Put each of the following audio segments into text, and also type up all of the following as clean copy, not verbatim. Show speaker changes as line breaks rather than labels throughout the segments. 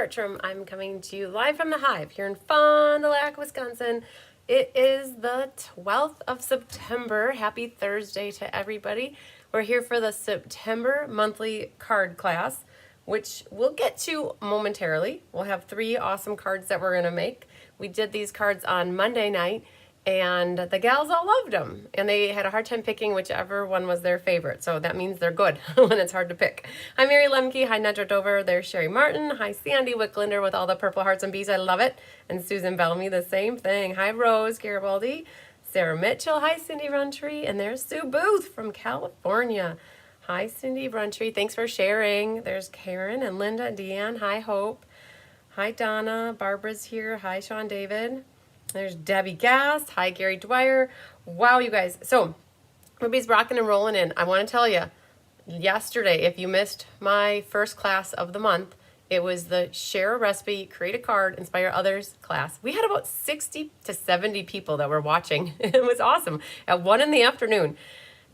Bertram. I'm coming to you live from the Hive here in Fond du Lac, Wisconsin. It is the 12th of September. Happy Thursday to everybody. We're here for the September monthly card class, which we'll get to momentarily. We'll have 3 awesome cards that we're going to make. We did these cards on Monday night, and the gals all loved them, and they had a hard time picking whichever one was their favorite, so that means they're good when it's hard to pick. Hi Mary Lemke, hi Nedra Dover, there's Sherry Martin, hi Sandy Wicklander with all the purple hearts and bees, I love it, and Susan Bellamy, the same thing. Hi Rose Garibaldi, Sarah Mitchell, hi Cindy Runtree, and there's Sue Booth from California. Hi Cindy Runtree, thanks for sharing. There's Karen and Linda and Deanne, hi Hope, hi Donna, Barbara's here, hi Sean David. There's Debbie Gass. Hi, Gary Dwyer. Wow, you guys. So, everybody's rocking and rolling in. I want to tell you, yesterday, if you missed my first class of the month, it was the Share a Recipe, Create a Card, Inspire Others class. We had about 60 to 70 people that were watching. It was awesome. At 1 in the afternoon.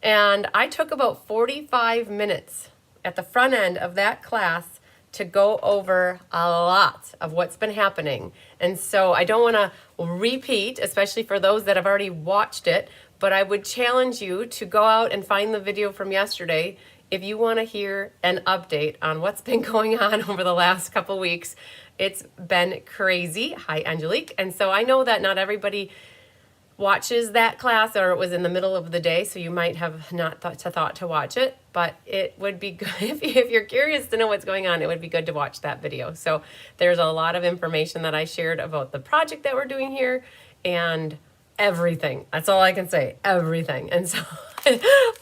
And I took about 45 minutes at the front end of that class to go over a lot of what's been happening. And so I don't want to repeat, especially for those that have already watched it, but I would challenge you to go out and find the video from yesterday if you want to hear an update on what's been going on over the last couple weeks. It's been crazy. Hi, Angelique. And so I know that not everybody watches that class, or it was in the middle of the day, so you might have not thought to watch it, but it would be good if you're curious to know what's going on, it would be good to watch that video. So there's a lot of information that I shared about the project that we're doing here and everything. That's all I can say, everything. And so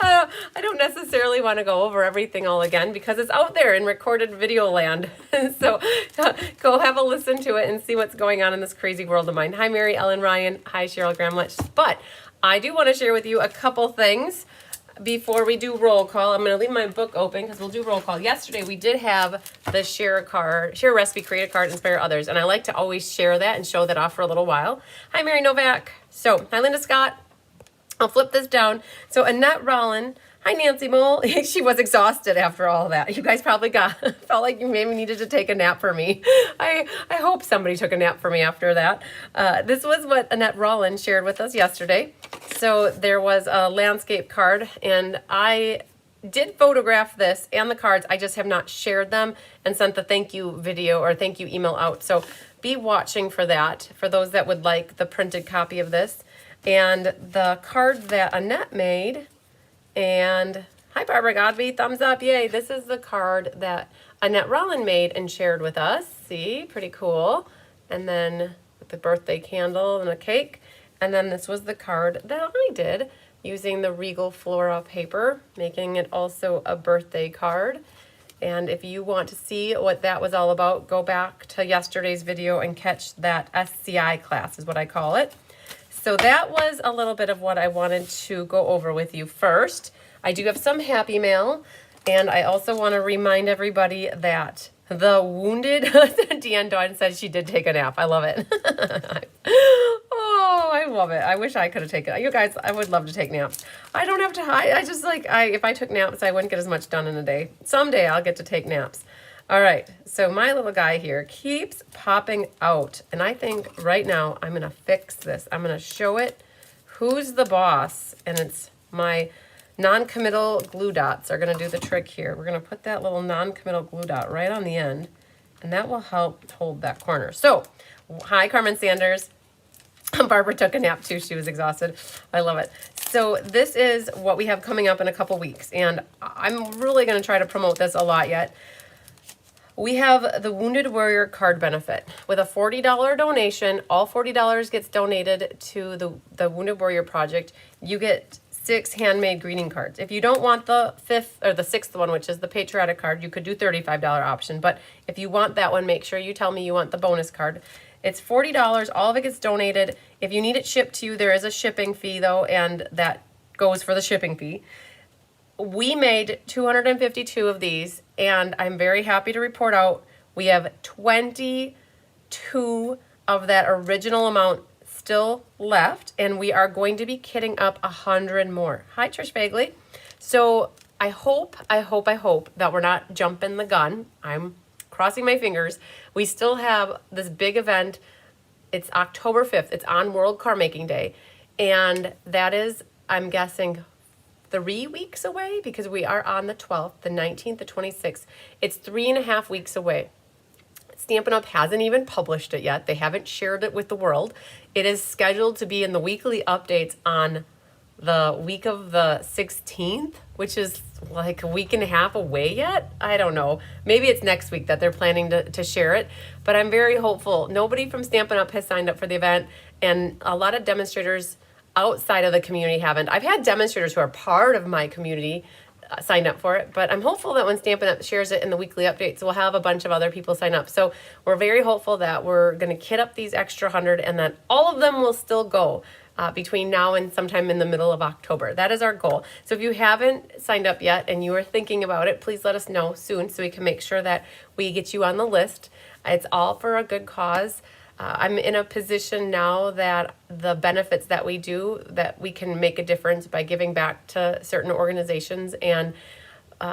I don't necessarily want to go over everything all again because it's out there in recorded video land. So go have a listen to it and see what's going on in this crazy world of mine. Hi, Mary Ellen Ryan. Hi, Cheryl Gramlich. But I do want to share with you a couple things before we do roll call. I'm going to leave my book open because we'll do roll call. Yesterday, we did have the share a recipe, create a card, inspire others. And I like to always share that and show that off for a little while. Hi, Mary Novak. So, hi, Linda Scott. I'll flip this down. So Annette Rollin, hi Nancy Mole. She was exhausted after all that. You guys probably felt like you maybe needed to take a nap for me. I hope somebody took a nap for me after that. This was what Annette Rollin shared with us yesterday. So there was a landscape card, and I did photograph this and the cards. I just have not shared them and sent the thank you video or thank you email out. So be watching for that, for those that would like the printed copy of this. And the card that Annette made, and hi Barbara Godby, thumbs up, yay. This is the card that Annette Rollin made and shared with us. See, pretty cool. And then with the birthday candle and a cake. And then this was the card that I did using the Regal Flora paper, making it also a birthday card. And if you want to see what that was all about, go back to yesterday's video and catch that SCI class is what I call it. So that was a little bit of what I wanted to go over with you first. I do have some happy mail, and I also want to remind everybody that the wounded, Deanne Dawn said she did take a nap. I love it. Oh, I love it. I wish I could have taken it. You guys, I would love to take naps. I don't have to, I just like, if I took naps, I wouldn't get as much done in a day. Someday I'll get to take naps. All right, so my little guy here keeps popping out, and I think right now I'm gonna fix this. I'm gonna show it who's the boss, and it's my non-committal glue dots are gonna do the trick here. We're gonna put that little non-committal glue dot right on the end, and that will help hold that corner. So, hi Carmen Sanders. Barbara took a nap too, she was exhausted. I love it. So this is what we have coming up in a couple weeks, and I'm really gonna try to promote this a lot yet. We have the Wounded Warrior card benefit. With a $40 donation, all $40 gets donated to the Wounded Warrior project. You get 6 handmade greeting cards. If you don't want the 5th or the 6th one, which is the patriotic card, you could do $35 option. But if you want that one, make sure you tell me you want the bonus card. It's $40. All of it gets donated. If you need it shipped to you, there is a shipping fee though, and that goes for the shipping fee. We made 252 of these, and I'm very happy to report out we have 22 of that original amount still left, and we are going to be kitting up 100 more. Hi, Trish Bagley. So I hope that we're not jumping the gun. I'm crossing my fingers. We still have this big event. It's October 5th. It's on World Car Making Day. And that is, I'm guessing, 3 weeks away, because we are on the 12th, the 19th, the 26th. It's 3.5 weeks away. Stampin' Up! Hasn't even published it yet. They haven't shared it with the world. It is scheduled to be in the weekly updates on the week of the 16th, which is like a week and a half away yet. I don't know. Maybe it's next week that they're planning to share it, but I'm very hopeful. Nobody from Stampin' Up! Has signed up for the event, and a lot of demonstrators outside of the community haven't. I've had demonstrators who are part of my community signed up for it, but I'm hopeful that when Stampin' Up! Shares it in the weekly updates, we'll have a bunch of other people sign up. So we're very hopeful that we're going to kit up these extra 100 and that all of them will still go between now and sometime in the middle of October. That is our goal. So if you haven't signed up yet and you are thinking about it, please let us know soon so we can make sure that we get you on the list. It's all for a good cause. I'm in a position now that the benefits that we do, that we can make a difference by giving back to certain organizations, and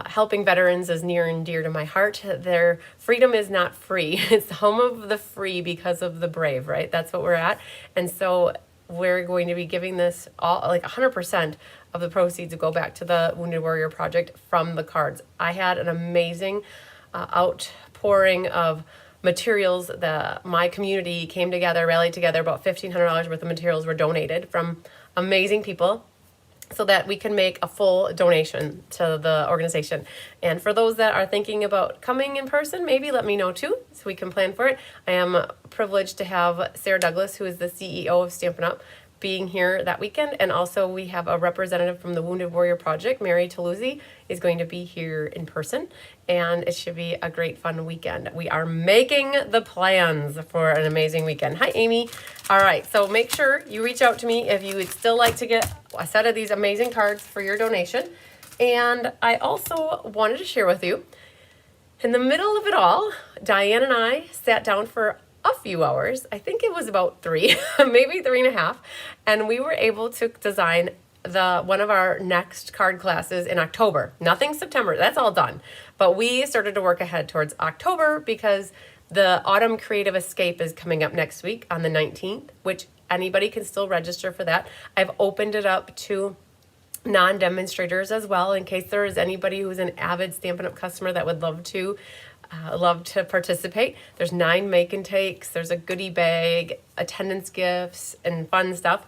helping veterans is near and dear to my heart. Their freedom is not free. It's the home of the free because of the brave, right? That's what we're at. And so we're going to be giving this all, like 100% of the proceeds to go back to the Wounded Warrior Project from the cards. I had an amazing outpouring of materials. My community came together, rallied together. About $1,500 worth of materials were donated from amazing people so that we can make a full donation to the organization. And for those that are thinking about coming in person, maybe let me know too so we can plan for it. I am privileged to have Sarah Douglas, who is the CEO of Stampin' Up!, being here that weekend. And also we have a representative from the Wounded Warrior Project, Mary Taluzzi, is going to be here in person. And it should be a great fun weekend. We are making the plans for an amazing weekend. Hi, Amy. All right, so make sure you reach out to me if you would still like to get a set of these amazing cards for your donation. And I also wanted to share with you, in the middle of it all, Diane and I sat down for a few hours. I think it was about 3, maybe 3.5. And we were able to design one of our next card classes in October. Nothing September, that's all done. But we started to work ahead towards October because the Autumn Creative Escape is coming up next week on the 19th, which anybody can still register for that. I've opened it up to non-demonstrators as well, in case there is anybody who's an avid Stampin' Up! Customer that would love to participate. There's 9 make and takes, there's a goodie bag, attendance gifts, and fun stuff,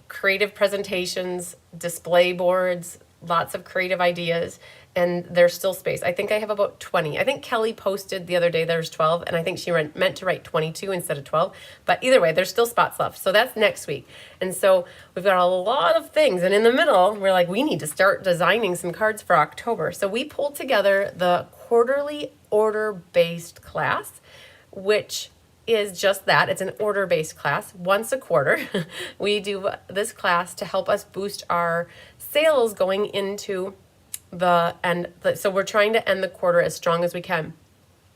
creative presentations, display boards, lots of creative ideas, and there's still space. I think I have about 20. I think Kelly posted the other day there's 12, and I think she meant to write 22 instead of 12. But either way, there's still spots left. So that's next week. And so we've got a lot of things. And in the middle, we're like, we need to start designing some cards for October. So we pulled together the quarterly order-based class, which is just that. It's an order-based class. Once a quarter, we do this class to help us boost our sales going into the end. So we're trying to end the quarter as strong as we can.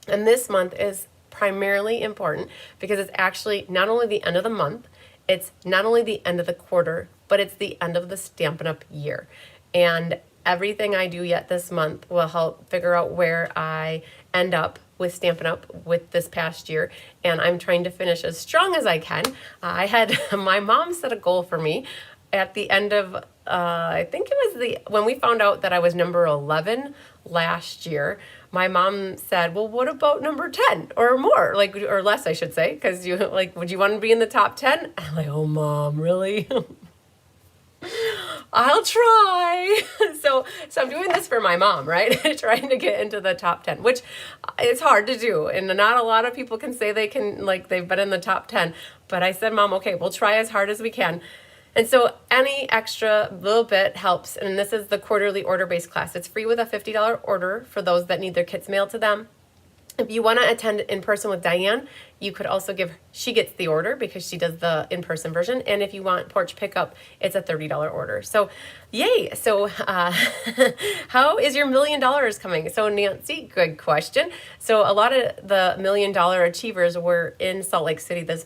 And this month is primarily important because it's actually not only the end of the month, it's not only the end of the quarter, but it's the end of the Stampin' Up! Year. And everything I do yet this month will help figure out where I end up with Stampin' Up! With this past year, and I'm trying to finish as strong as I can. I had my mom set a goal for me at the end of I think it was when we found out that I was number 11 last year. My mom said, "Well, what about number 10 or more, or less, I should say, because you would you want to be in the top 10?" I'm like, "Oh, Mom, really?" I'll try. So I'm doing this for my mom, right? Trying to get into the top 10, which it's hard to do. And not a lot of people can say they've been in the top 10. But I said, Mom, okay, we'll try as hard as we can. And so any extra little bit helps. And this is the quarterly order-based class. It's free with a $50 order for those that need their kits mailed to them. If you want to attend in person with Diane, you could also she gets the order because she does the in-person version. And if you want porch pickup, it's a $30 order. So yay. So how is your $1 million coming? So Nancy, good question. So a lot of the $1 million achievers were in Salt Lake City this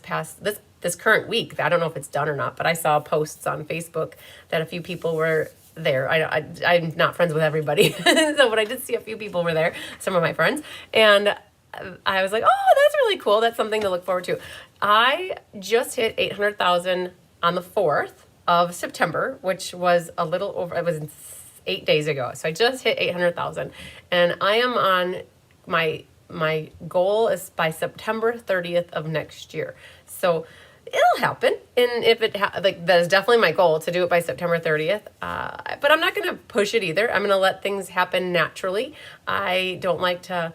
current week. I don't know if it's done or not, but I saw posts on Facebook that a few people were there. I'm not friends with everybody, but I did see a few people were there, some of my friends, and I was like, oh, that's really cool. That's something to look forward to. I just hit 800,000 on the 4th of September, which was a little over, it was 8 days ago. So I just hit 800,000, and I am on my goal is by September 30th of next year. So it'll happen. And if it, like, that is definitely my goal to do it by September 30th. But I'm not going to push it either. I'm going to let things happen naturally. I don't like to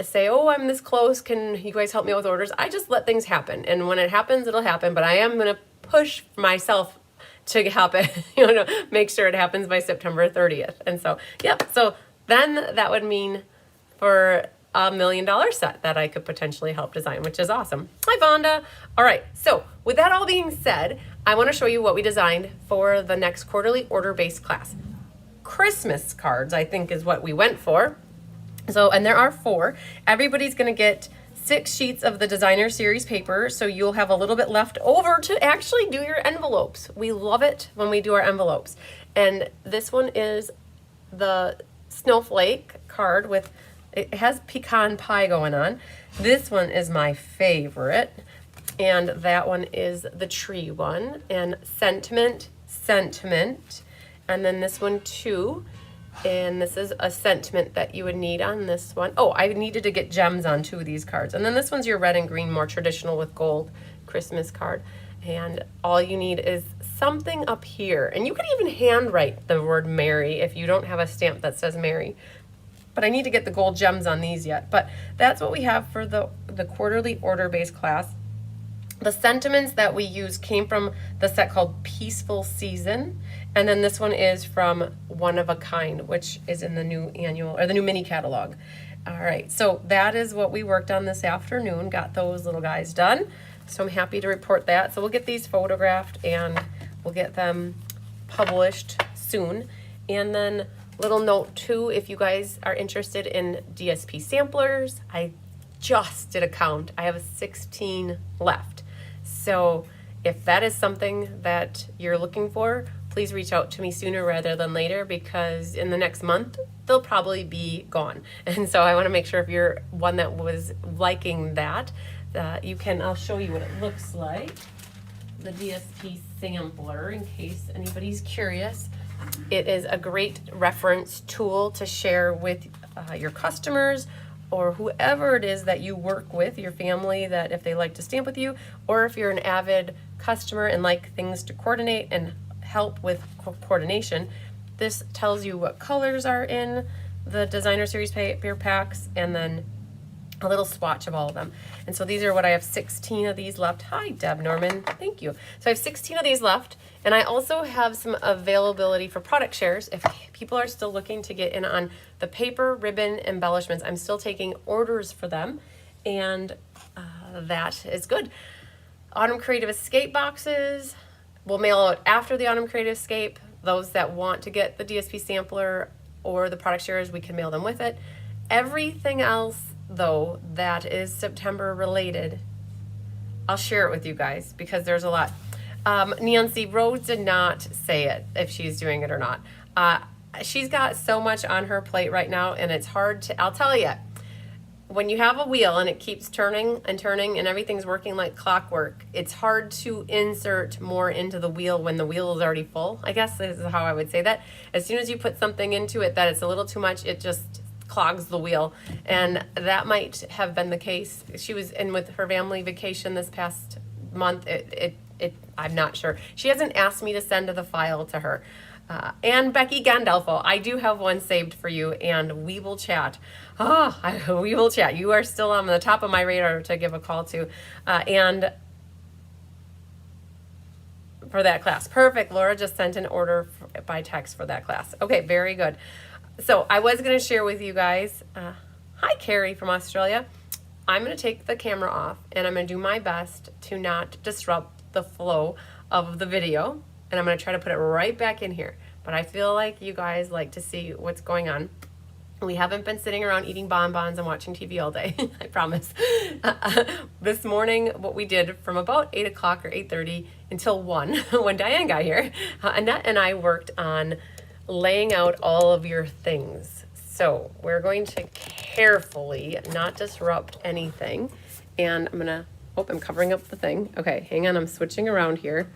say, oh, I'm this close. Can you guys help me with orders? I just let things happen. And when it happens, it'll happen. But I am going to push myself to happen, make sure it happens by September 30th. And so, yep. So then that would mean for $1 million set that I could potentially help design, which is awesome. Hi, Vonda. All right. So with that all being said, I want to show you what we designed for the next quarterly order-based class. Christmas cards, I think, is what we went for. So, and there are 4. Everybody's going to get 6 sheets of the designer series paper, so you'll have a little bit left over to actually do your envelopes. We love it when we do our envelopes. And this one is the snowflake card with, it has pecan pie going on. This one is my favorite, and that one is the tree one, and sentiment, and then this one too. And this is a sentiment that you would need on this one. Oh, I needed to get gems on 2 of these cards. And then this one's your red and green, more traditional with gold Christmas card. And all you need is something up here. And you could even handwrite the word Merry if you don't have a stamp that says Merry. But I need to get the gold gems on these yet. But that's what we have for the quarterly order-based class. The sentiments that we use came from the set called Peaceful Season. And then this one is from One of a Kind, which is in the new annual, or the new mini catalog. All right, so that is what we worked on this afternoon, got those little guys done. So I'm happy to report that. So we'll get these photographed and we'll get them published soon. And then little note too, if you guys are interested in DSP samplers, I just did a count. I have 16 left. So if that is something that you're looking for, please reach out to me sooner rather than later, because in the next month, they'll probably be gone. And so I want to make sure if you're one that was liking that, you can, I'll show you what it looks like. The DSP sampler, in case anybody's curious. It is a great reference tool to share with your customers or whoever it is that you work with, your family, that if they like to stamp with you, or if you're an avid customer and like things to coordinate and help with coordination. This tells you what colors are in the designer series paper packs, and then a little swatch of all of them. And so these are what I have 16 of these left. Hi, Deb Norman. Thank you. So I have 16 of these left, and I also have some availability for product shares. If people are still looking to get in on the paper ribbon embellishments, I'm still taking orders for them, and that is good. Autumn Creative Escape boxes we'll mail out after the Autumn Creative Escape. Those that want to get the DSP sampler or the product shares, we can mail them with it. Everything else, though, that is September related, I'll share it with you guys because there's a lot. Nancy Rose did not say it, if she's doing it or not. She's got so much on her plate right now, and it's hard to, I'll tell you, when you have a wheel and it keeps turning and turning and everything's working like clockwork, it's hard to insert more into the wheel when the wheel is already full. I guess this is how I would say that. As soon as you put something into it that it's a little too much, it just clogs the wheel. And that might have been the case. She was in with her family vacation this past month. I'm not sure. She hasn't asked me to send the file to her. And Becky Gandolfo, I do have one saved for you, and we will chat. We will chat. You are still on the top of my radar to give a call to. And for that class. Perfect. Laura just sent an order by text for that class. Okay, very good. So I was going to share with you guys. Hi, Carrie from Australia. I'm going to take the camera off, and I'm going to do my best to not disrupt the flow of the video. And I'm going to try to put it right back in here. But I feel like you guys like to see what's going on. We haven't been sitting around eating bonbons and watching TV all day, I promise. This morning, what we did from about 8 o'clock or 8:30 until 1, when Diane got here, Annette and I worked on laying out all of your things. So we're going to carefully not disrupt anything. And I'm covering up the thing. Okay, hang on, I'm switching around here.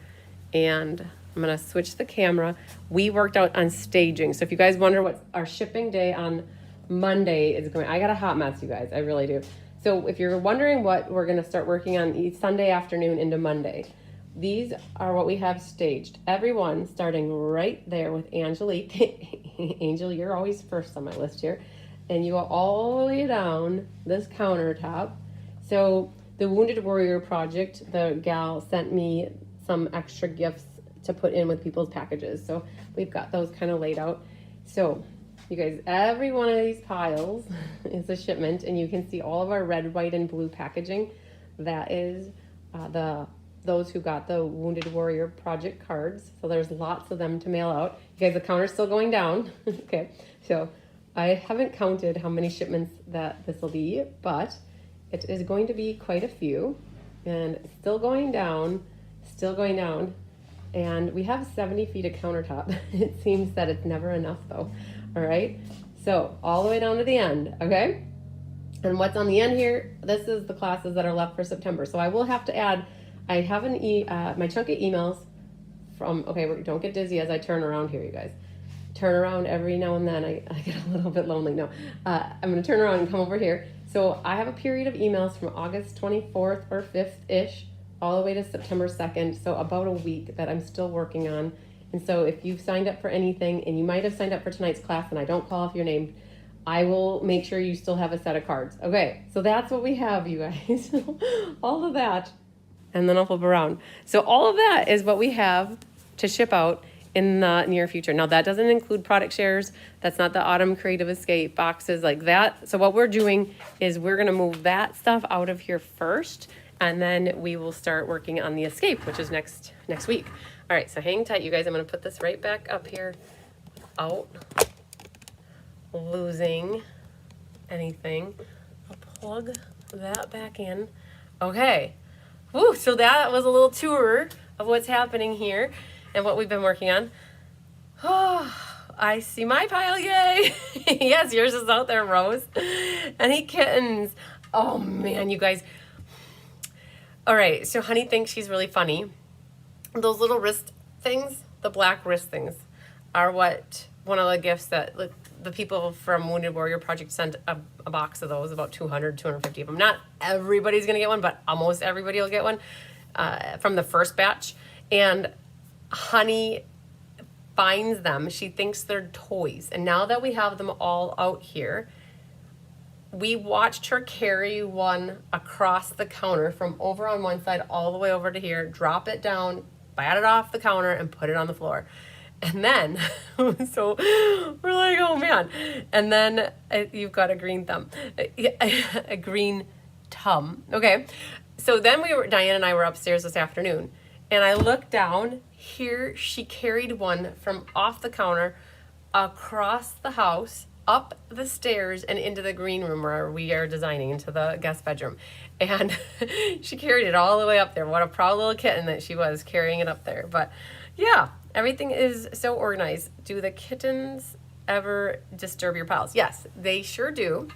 And I'm gonna switch the camera. We worked out on staging. So if you guys wonder what our shipping day on Monday is going, I got a hot mess, you guys, I really do. So if you're wondering what we're gonna start working on Sunday afternoon into Monday, these are what we have staged. Everyone starting right there with Angelique. Angel, you're always first on my list here. And you go all the way down this countertop. So the Wounded Warrior Project, the gal sent me some extra gifts to put in with people's packages. So we've got those kind of laid out. So you guys, every one of these piles is a shipment, and you can see all of our red, white, and blue packaging. That is those who got the Wounded Warrior Project cards. So there's lots of them to mail out. You guys, the counter's still going down. Okay, so I haven't counted how many shipments that this will be, but it is going to be quite a few, and still going down, and we have 70 feet of countertop. It seems that it's never enough though. All right, so all the way down to the end, okay? And what's on the end here, this is the classes that are left for September. So I will have to add, I have my chunk of emails from, okay, don't get dizzy as I turn around here, you guys. Turn around every now and then. I get a little bit lonely. No, I'm going to turn around and come over here. So I have a period of emails from August 24th or 5th-ish all the way to September 2nd. So about a week that I'm still working on. And so if you've signed up for anything, and you might have signed up for tonight's class and I don't call off your name, I will make sure you still have a set of cards. Okay, so that's what we have, you guys. All of that. And then I'll flip around. So all of that is what we have to ship out in the near future. Now that doesn't include product shares. That's not the Autumn Creative Escape boxes like that. So what we're doing is we're gonna move that stuff out of here first, and then we will start working on the Escape, which is next week. All right, so hang tight, you guys. I'm gonna put this right back up here without losing anything. I'll plug that back in. Okay. Woo, so that was a little tour of what's happening here and what we've been working on. Oh, I see my pile, yay. Yes, yours is out there, Rose. Any kittens? Oh man, you guys. All right, so Honey thinks she's really funny. Those little wrist things, the black wrist things, are what one of the gifts that the people from Wounded Warrior Project sent a box of those, about 250 of them. Not everybody's gonna get one, but almost everybody will get one from the first batch. And Honey finds them. She thinks they're toys. And now that we have them all out here, we watched her carry one across the counter from over on one side all the way over to here, drop it down, bat it off the counter, and put it on the floor. And then, so we're like, oh man. And then you've got a green thumb, a green tum. Okay. So then Diane and I were upstairs this afternoon, and I looked down here. She carried one from off the counter across the house, up the stairs, and into the green room where we are designing, into the guest bedroom. And she carried it all the way up there. What a proud little kitten that she was, carrying it up there. But yeah, everything is so organized. Do the kittens ever disturb your piles? Yes, they sure do,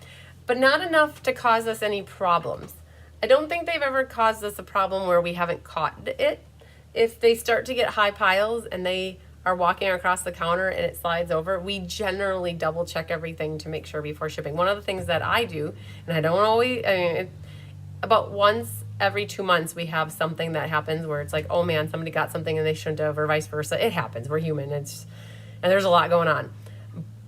but not enough to cause us any problems. I don't think they've ever caused us a problem where we haven't caught it. If they start to get high piles and they are walking across the counter and it slides over, we generally double check everything to make sure before shipping. One of the things that I do, and I don't always, about once every 2 months we have something that happens where it's like, oh man, somebody got something and they shouldn't have, or vice versa. It happens. We're human. And there's a lot going on.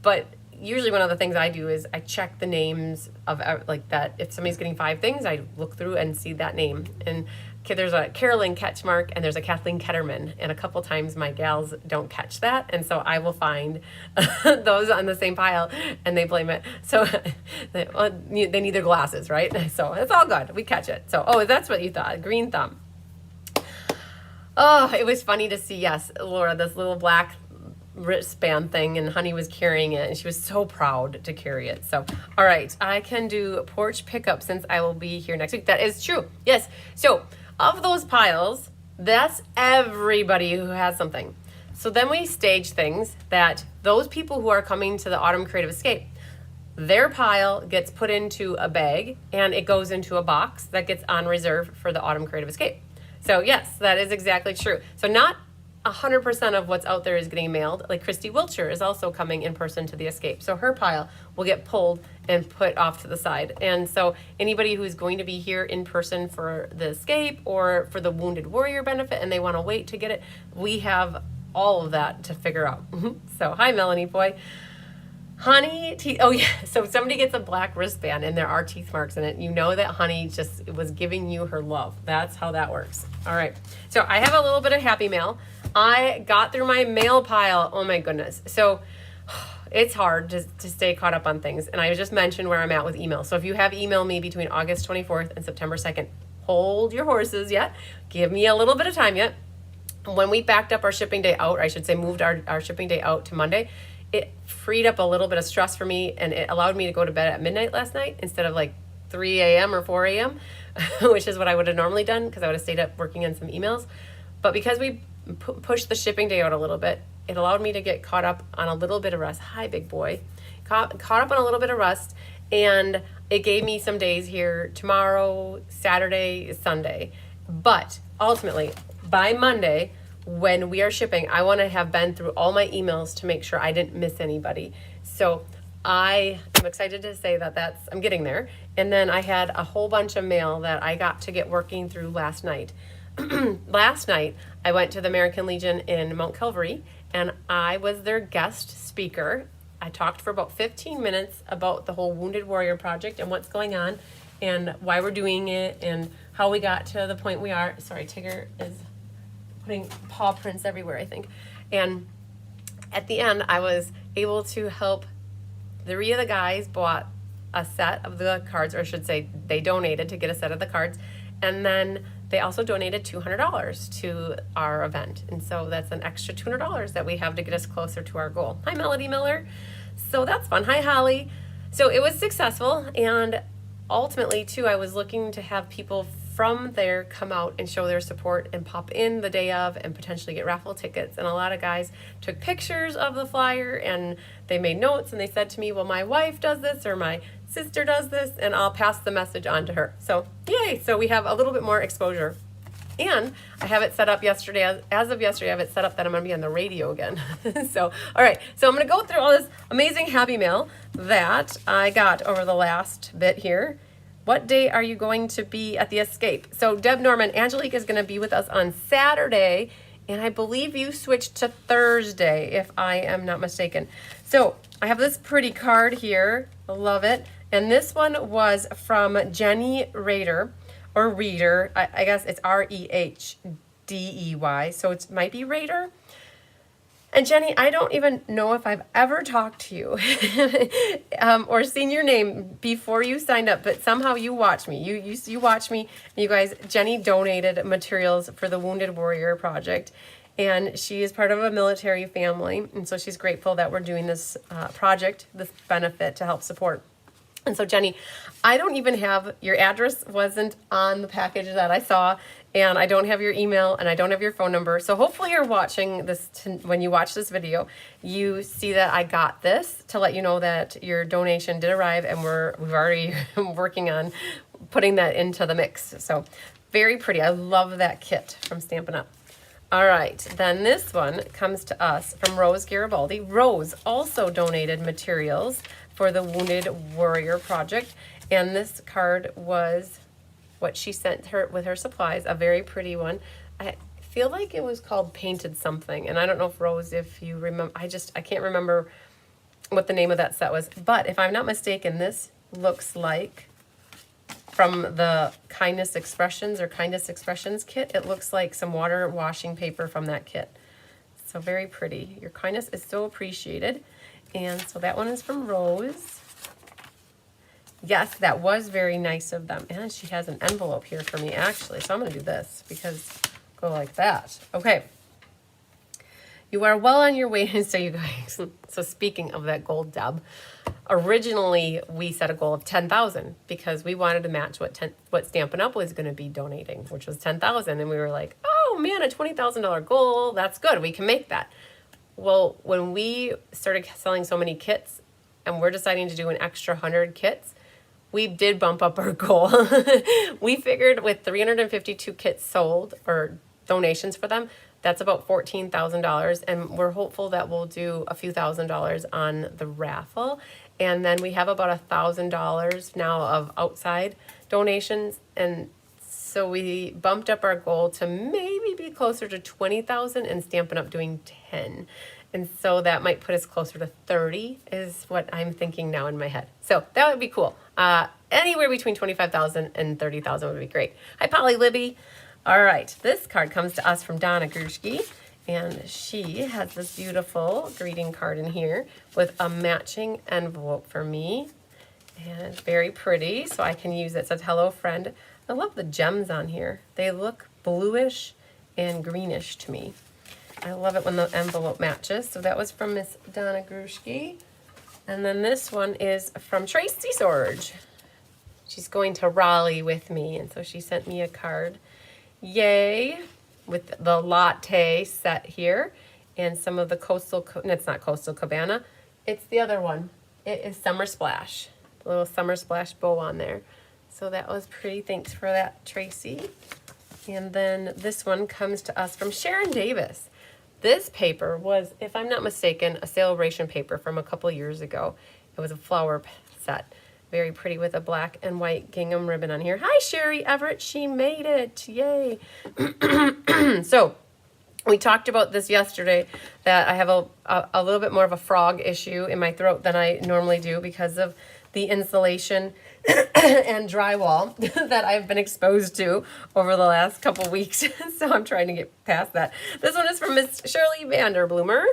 But usually one of the things I do is I check the names of, like, that. If somebody's getting 5 things, I look through and see that name. And there's a Carolyn Ketchmark and there's a Kathleen Ketterman, and a couple times my gals don't catch that, and so I will find those on the same pile and they blame it. So they need their glasses, right? So it's all good. We catch it. So, oh, that's what you thought. Green thumb. Oh, it was funny to see, yes, Laura, this little black wristband thing, and Honey was carrying it and she was so proud to carry it. So, all right, I can do porch pickup since I will be here next week. That is true. Yes. So of those piles, that's everybody who has something. So then we stage things that those people who are coming to the Autumn Creative Escape, Their pile gets put into a bag and it goes into a box that gets on reserve for the Autumn Creative Escape. So yes, that is exactly true. So not 100% of what's out there is getting mailed. Like Christy Wiltshire is also coming in person to the Escape. So her pile will get pulled and put off to the side. And so anybody who's going to be here in person for the Escape or for the Wounded Warrior benefit and they want to wait to get it, we have all of that to figure out. So hi, Melanie Boy. Honey, oh yeah, so if somebody gets a black wristband and there are teeth marks in it, you know that Honey just was giving you her love. That's how that works. All right, so I have a little bit of happy mail. I got through my mail pile. Oh my goodness. So it's hard to stay caught up on things. And I just mentioned where I'm at with email. So if you have emailed me between August 24th and September 2nd, hold your horses yet. Give me a little bit of time yet. When we backed up our shipping day out, or I should say moved our shipping day out to Monday, it freed up a little bit of stress for me and it allowed me to go to bed at midnight last night instead of like 3 a.m. or 4 a.m., which is what I would have normally done because I would have stayed up working on some emails. But because we pushed the shipping day out a little bit, it allowed me to get caught up on a little bit of rest. Hi, big boy. Caught up on a little bit of rest, and it gave me some days here tomorrow, Saturday, Sunday. But ultimately, by Monday, when we are shipping, I want to have been through all my emails to make sure I didn't miss anybody. So I am excited to say that I'm getting there. And then I had a whole bunch of mail that I got to get working through last night. Last night, I went to the American Legion in Mount Calvary, and I was their guest speaker. I talked for about 15 minutes about the whole Wounded Warrior Project and what's going on and why we're doing it and how we got to the point we are. Sorry, Tigger is putting paw prints everywhere, I think. And at the end, I was able to help. 3 of the guys bought a set of the cards, or I should say they donated to get a set of the cards. And then they also donated $200 to our event. And so that's an extra $200 that we have to get us closer to our goal. Hi, Melody Miller. So that's fun. Hi, Holly. So it was successful. And ultimately, too, I was looking to have people from there come out and show their support and pop in the day of and potentially get raffle tickets. And a lot of guys took pictures of the flyer and they made notes and they said to me, well, my wife does this or my sister does this, and I'll pass the message on to her. So yay, so we have a little bit more exposure. And I have it set up yesterday, as of yesterday, I have it set up that I'm gonna be on the radio again. So, all right, so I'm gonna go through all this amazing happy mail that I got over the last bit here. What day are you going to be at the Escape? So Deb Norman, Angelique is gonna be with us on Saturday, and I believe you switched to Thursday, if I am not mistaken. So I have this pretty card here, I love it. And this one was from Jenny Rader, or Reader. I guess it's R-E-H-D-E-Y, so it might be Rader. And Jenny, I don't even know if I've ever talked to you or seen your name before you signed up, but somehow you watch me. You watch me. You guys, Jenny donated materials for the Wounded Warrior Project, and she is part of a military family, and so she's grateful that we're doing this project, this benefit to help support. And so Jenny, I don't even have, your address wasn't on the package that I saw, and I don't have your email, and I don't have your phone number. So hopefully you're watching this, when you watch this video, you see that I got this to let you know that your donation did arrive, and we've already working on putting that into the mix. So very pretty. I love that kit from Stampin' Up. All right, then this one comes to us from Rose Garibaldi. Rose also donated materials for the Wounded Warrior Project, and this card was what she sent her with her supplies, a very pretty one. I feel like it was called Painted Something, and I don't know if Rose, if you remember, I can't remember what the name of that set was, but if I'm not mistaken, this looks like, from the Kindness Expressions or Kindness Expressions kit, it looks like some water washing paper from that kit. So very pretty. Your kindness is so appreciated. And so that one is from Rose. Yes, that was very nice of them. And she has an envelope here for me, actually. So I'm going to do this because go like that. Okay. You are well on your way. So you guys, so speaking of that goal, Deb, originally we set a goal of 10,000 because we wanted to match what Stampin' Up was going to be donating, which was 10,000. And we were like, oh man, a $20,000 goal. That's good. We can make that. Well, when we started selling so many kits, and we're deciding to do an extra 100 kits, we did bump up our goal. We figured with 352 kits sold or donations for them, that's about $14,000, and we're hopeful that we'll do a few $1,000s on the raffle. And then we have about $1,000 now of outside donations, and so we bumped up our goal to maybe be closer to 20,000 and Stampin' Up! Doing 10. And so that might put us closer to 30 is what I'm thinking now in my head. So that would be cool. Anywhere between 25,000 and 30,000 would be great. Hi, Polly Libby. All right, this card comes to us from Donna Grushke, and she has this beautiful greeting card in here with a matching envelope for me. And it's very pretty, so I can use it. It says, hello, friend. I love the gems on here. They look bluish and greenish to me. I love it when the envelope matches. So that was from Miss Donna Grushke. And then this one is from Tracy Sorge. She's going to Raleigh with me, and so she sent me a card. Yay! With the latte set here and some of the it's not Coastal Cabana. It's the other one. It is Summer Splash. The little Summer Splash bow on there. So that was pretty. Thanks for that, Tracy. And then this one comes to us from Sharon Davis. This paper was, if I'm not mistaken, a sale-a-bration paper from a couple years ago. It was a flower set. Very pretty with a black and white gingham ribbon on here. Hi, Sherry Everett. She made it. Yay. So we talked about this yesterday, that I have a little bit more of a frog issue in my throat than I normally do because of the insulation and drywall that I've been exposed to over the last couple weeks. So I'm trying to get past that. This one is from Miss Shirley Vanderbloomer,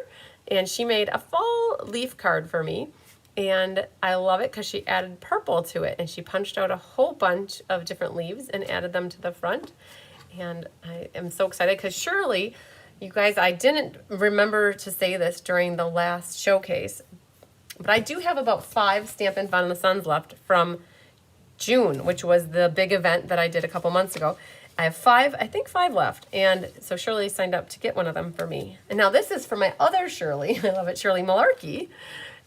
and she made a fall leaf card for me. And I love it because she added purple to it, and she punched out a whole bunch of different leaves and added them to the front. And I am so excited because Shirley, you guys, I didn't remember to say this during the last showcase, but I do have about 5 Stampin' Fun in the Suns left from June, which was the big event that I did a couple months ago. I have 5, I think 5 left. And so Shirley signed up to get one of them for me. And now this is for my other Shirley. I love it, Shirley Malarkey.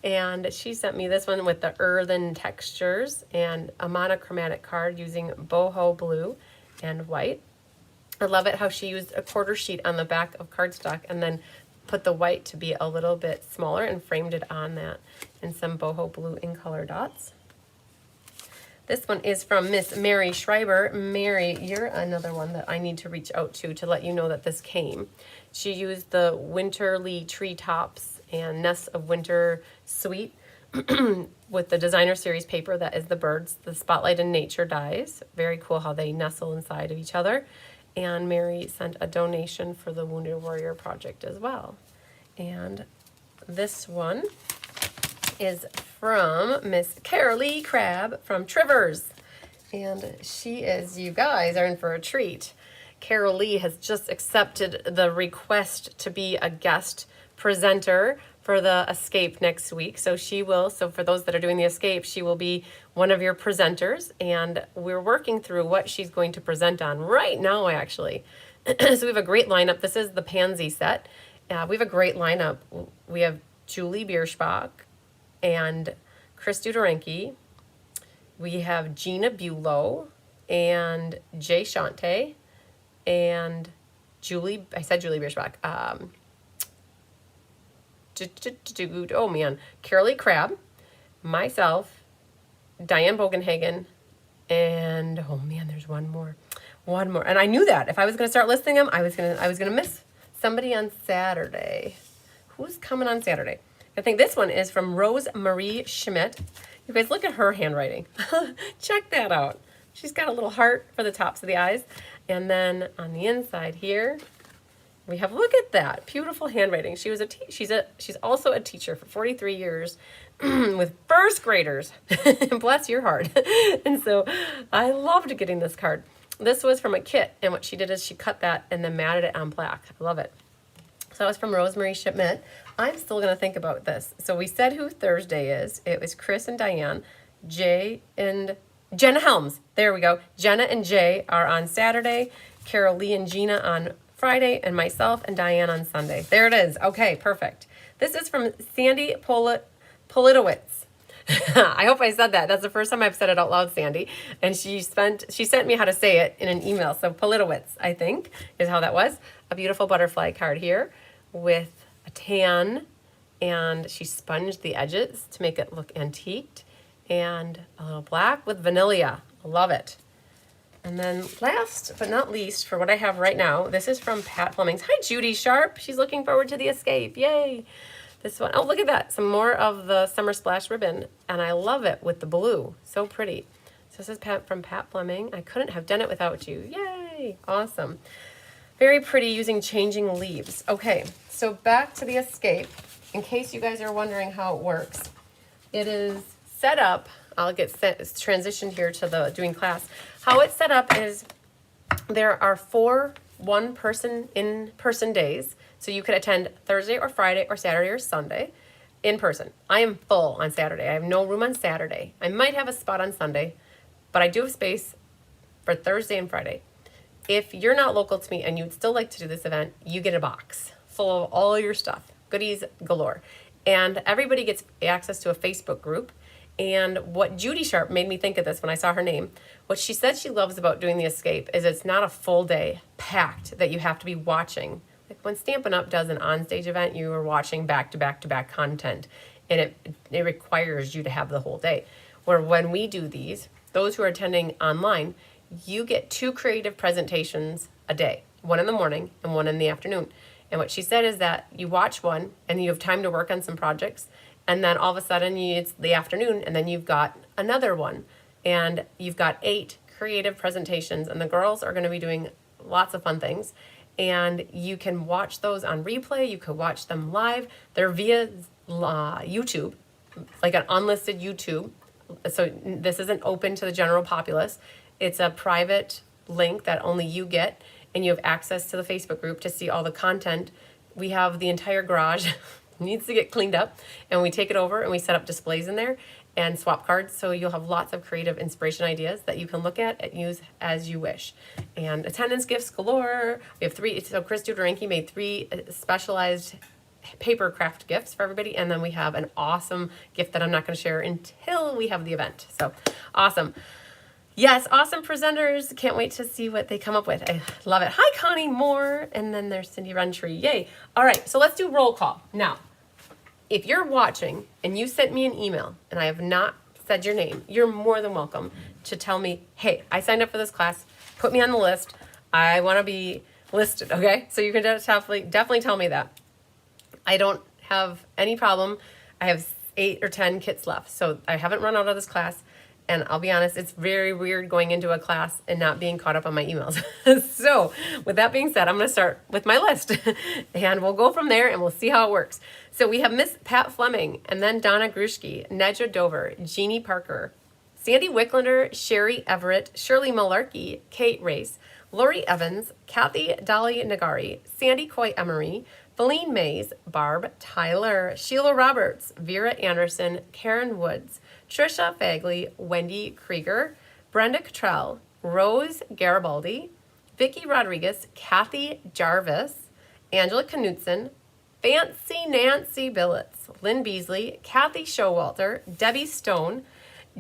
And she sent me this one with the earthen textures and a monochromatic card using boho blue and white. I love it how she used a quarter sheet on the back of cardstock and then put the white to be a little bit smaller and framed it on that, and some boho blue in color dots. This one is from Miss Mary Schreiber. Mary, you're another one that I need to reach out to let you know that this came. She used the Winterly Treetops and Nests of Winter Sweet with the Designer Series paper that is the birds, the Spotlight in Nature dies. Very cool how they nestle inside of each other. And Mary sent a donation for the Wounded Warrior Project as well. And this one is from Miss Carolee Crabb from Trivers. And she is, you guys are in for a treat. Carolee has just accepted the request to be a guest presenter for the Escape next week. So she will, so for those that are doing the Escape, she will be one of your presenters, and we're working through what she's going to present on right now, actually. So we have a great lineup. This is the Pansy set. We have a great lineup. We have Julie Bierschbach and Chris Dudorenki. We have Gina Bulow and Jay Shante and Julie, I said Julie Bierschbach. Oh man, Carolee Crabb, myself, Diane Bogenhagen, and oh man, there's one more. And I knew that if I was going to start listing them, I was going to miss somebody on Saturday. Who's coming on Saturday? I think this one is from Rose Marie Schmidt. You guys look at her handwriting. Check that out. She's got a little heart for the tops of the eyes, and then on the inside here, we have, look at that, beautiful handwriting. She was she's also a teacher for 43 years with first graders. Bless your heart. And so I loved getting this card. This was from a kit, and what she did is she cut that and then matted it on black. I love it. So that was from Rosemary Schmidt. I'm still going to think about this. So we said who Thursday is. It was Chris and Diane, Jay and Jenna Helms. There we go. Jenna and Jay are on Saturday, Carolee and Gina on Friday, and myself and Diane on Sunday. There it is. Okay, perfect. This is from Sandy Politowitz. I hope I said that. That's the first time I've said it out loud, Sandy. And she sent me how to say it in an email. So Politowitz, I think, is how that was. A beautiful butterfly card here with a tan, and she sponged the edges to make it look antiqued, and a little black with vanilla. I love it. And then last but not least, for what I have right now, this is from Pat Fleming's. Hi, Judy Sharp. She's looking forward to the escape. Yay. This one, oh, look at that. Some more of the Summer Splash ribbon, and I love it with the blue. So pretty. So this is from Pat Fleming. I couldn't have done it without you. Yay. Awesome. Very pretty using changing leaves. Okay, so back to the escape. In case you guys are wondering how it works, it is set up. I'll get transitioned here to the doing class. How it's set up is there are 4 one-person in-person days. So you could attend Thursday or Friday or Saturday or Sunday in person. I am full on Saturday. I have no room on Saturday. I might have a spot on Sunday, but I do have space for Thursday and Friday. If you're not local to me and you'd still like to do this event, you get a box full of all your stuff, goodies galore. And everybody gets access to a Facebook group. And what Judy Sharp made me think of this when I saw her name, what she said she loves about doing the escape is it's not a full day packed that you have to be watching. Like when Stampin' Up! Does an onstage event, you are watching back to back to back content, and it requires you to have the whole day. Where when we do these, those who are attending online, you get 2 creative presentations a day, one in the morning and one in the afternoon. And what she said is that you watch one and you have time to work on some projects, and then all of a sudden it's the afternoon and then you've got another one, and you've got 8 creative presentations, and the girls are going to be doing lots of fun things. And you can watch those on replay. You could watch them live. They're via YouTube, like an unlisted YouTube. So this isn't open to the general populace. It's a private link that only you get, and you have access to the Facebook group to see all the content. We have the entire garage needs to get cleaned up, and we take it over and we set up displays in there and swap cards, so you'll have lots of creative inspiration ideas that you can look at and use as you wish. And attendance gifts galore. We have 3, so Chris Dudoranki made 3 specialized paper craft gifts for everybody, and then we have an awesome gift that I'm not going to share until we have the event. So awesome. Yes, awesome presenters. Can't wait to see what they come up with. I love it. Hi, Connie Moore. And then there's Cindy Runtree. Yay. All right, so let's do roll call. Now, if you're watching and you sent me an email and I have not said your name, you're more than welcome to tell me, hey, I signed up for this class. Put me on the list. I want to be listed, okay? So you can definitely tell me that. I don't have any problem. I have 8 or 10 kits left, so I haven't run out of this class. And I'll be honest, it's very weird going into a class and not being caught up on my emails. So with that being said, I'm going to start with my list and we'll go from there and we'll see how it works. So we have Miss Pat Fleming, and then Donna Grushke, Nedra Dover, Jeannie Parker, Sandy Wicklander, Sherry Everett, Shirley Malarkey, Kate Race, Lori Evans, Kathy Dolly Nagari, Sandy Coy Emery, Feline Mays, Barb Tyler, Sheila Roberts, Vera Anderson, Karen Woods, Trisha Fagley, Wendy Krieger, Brenda Cottrell, Rose Garibaldi, Vicki Rodriguez, Kathy Jarvis, Angela Knudsen, Fancy Nancy Billets, Lynn Beasley, Kathy Showalter, Debbie Stone,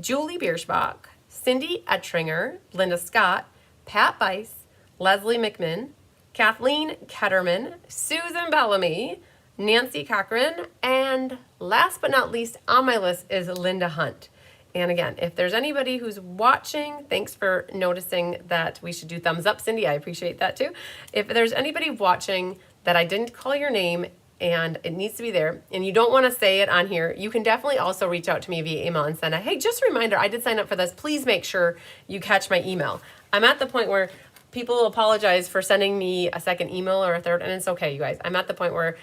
Julie Bierschbach, Cindy Ettringer, Linda Scott, Pat Bice, Leslie McMinn, Kathleen Ketterman, Susan Bellamy, Nancy Cochran, and last but not least on my list is Linda Hunt. And again, if there's anybody who's watching, thanks for noticing that we should do thumbs up, Cindy. I appreciate that too. If there's anybody watching that I didn't call your name and it needs to be there, and you don't want to say it on here, you can definitely also reach out to me via email and send a, hey, just a reminder, I did sign up for this. Please make sure you catch my email. I'm at the point where people apologize for sending me a second email or a third, and it's okay, you guys. I'm at the point where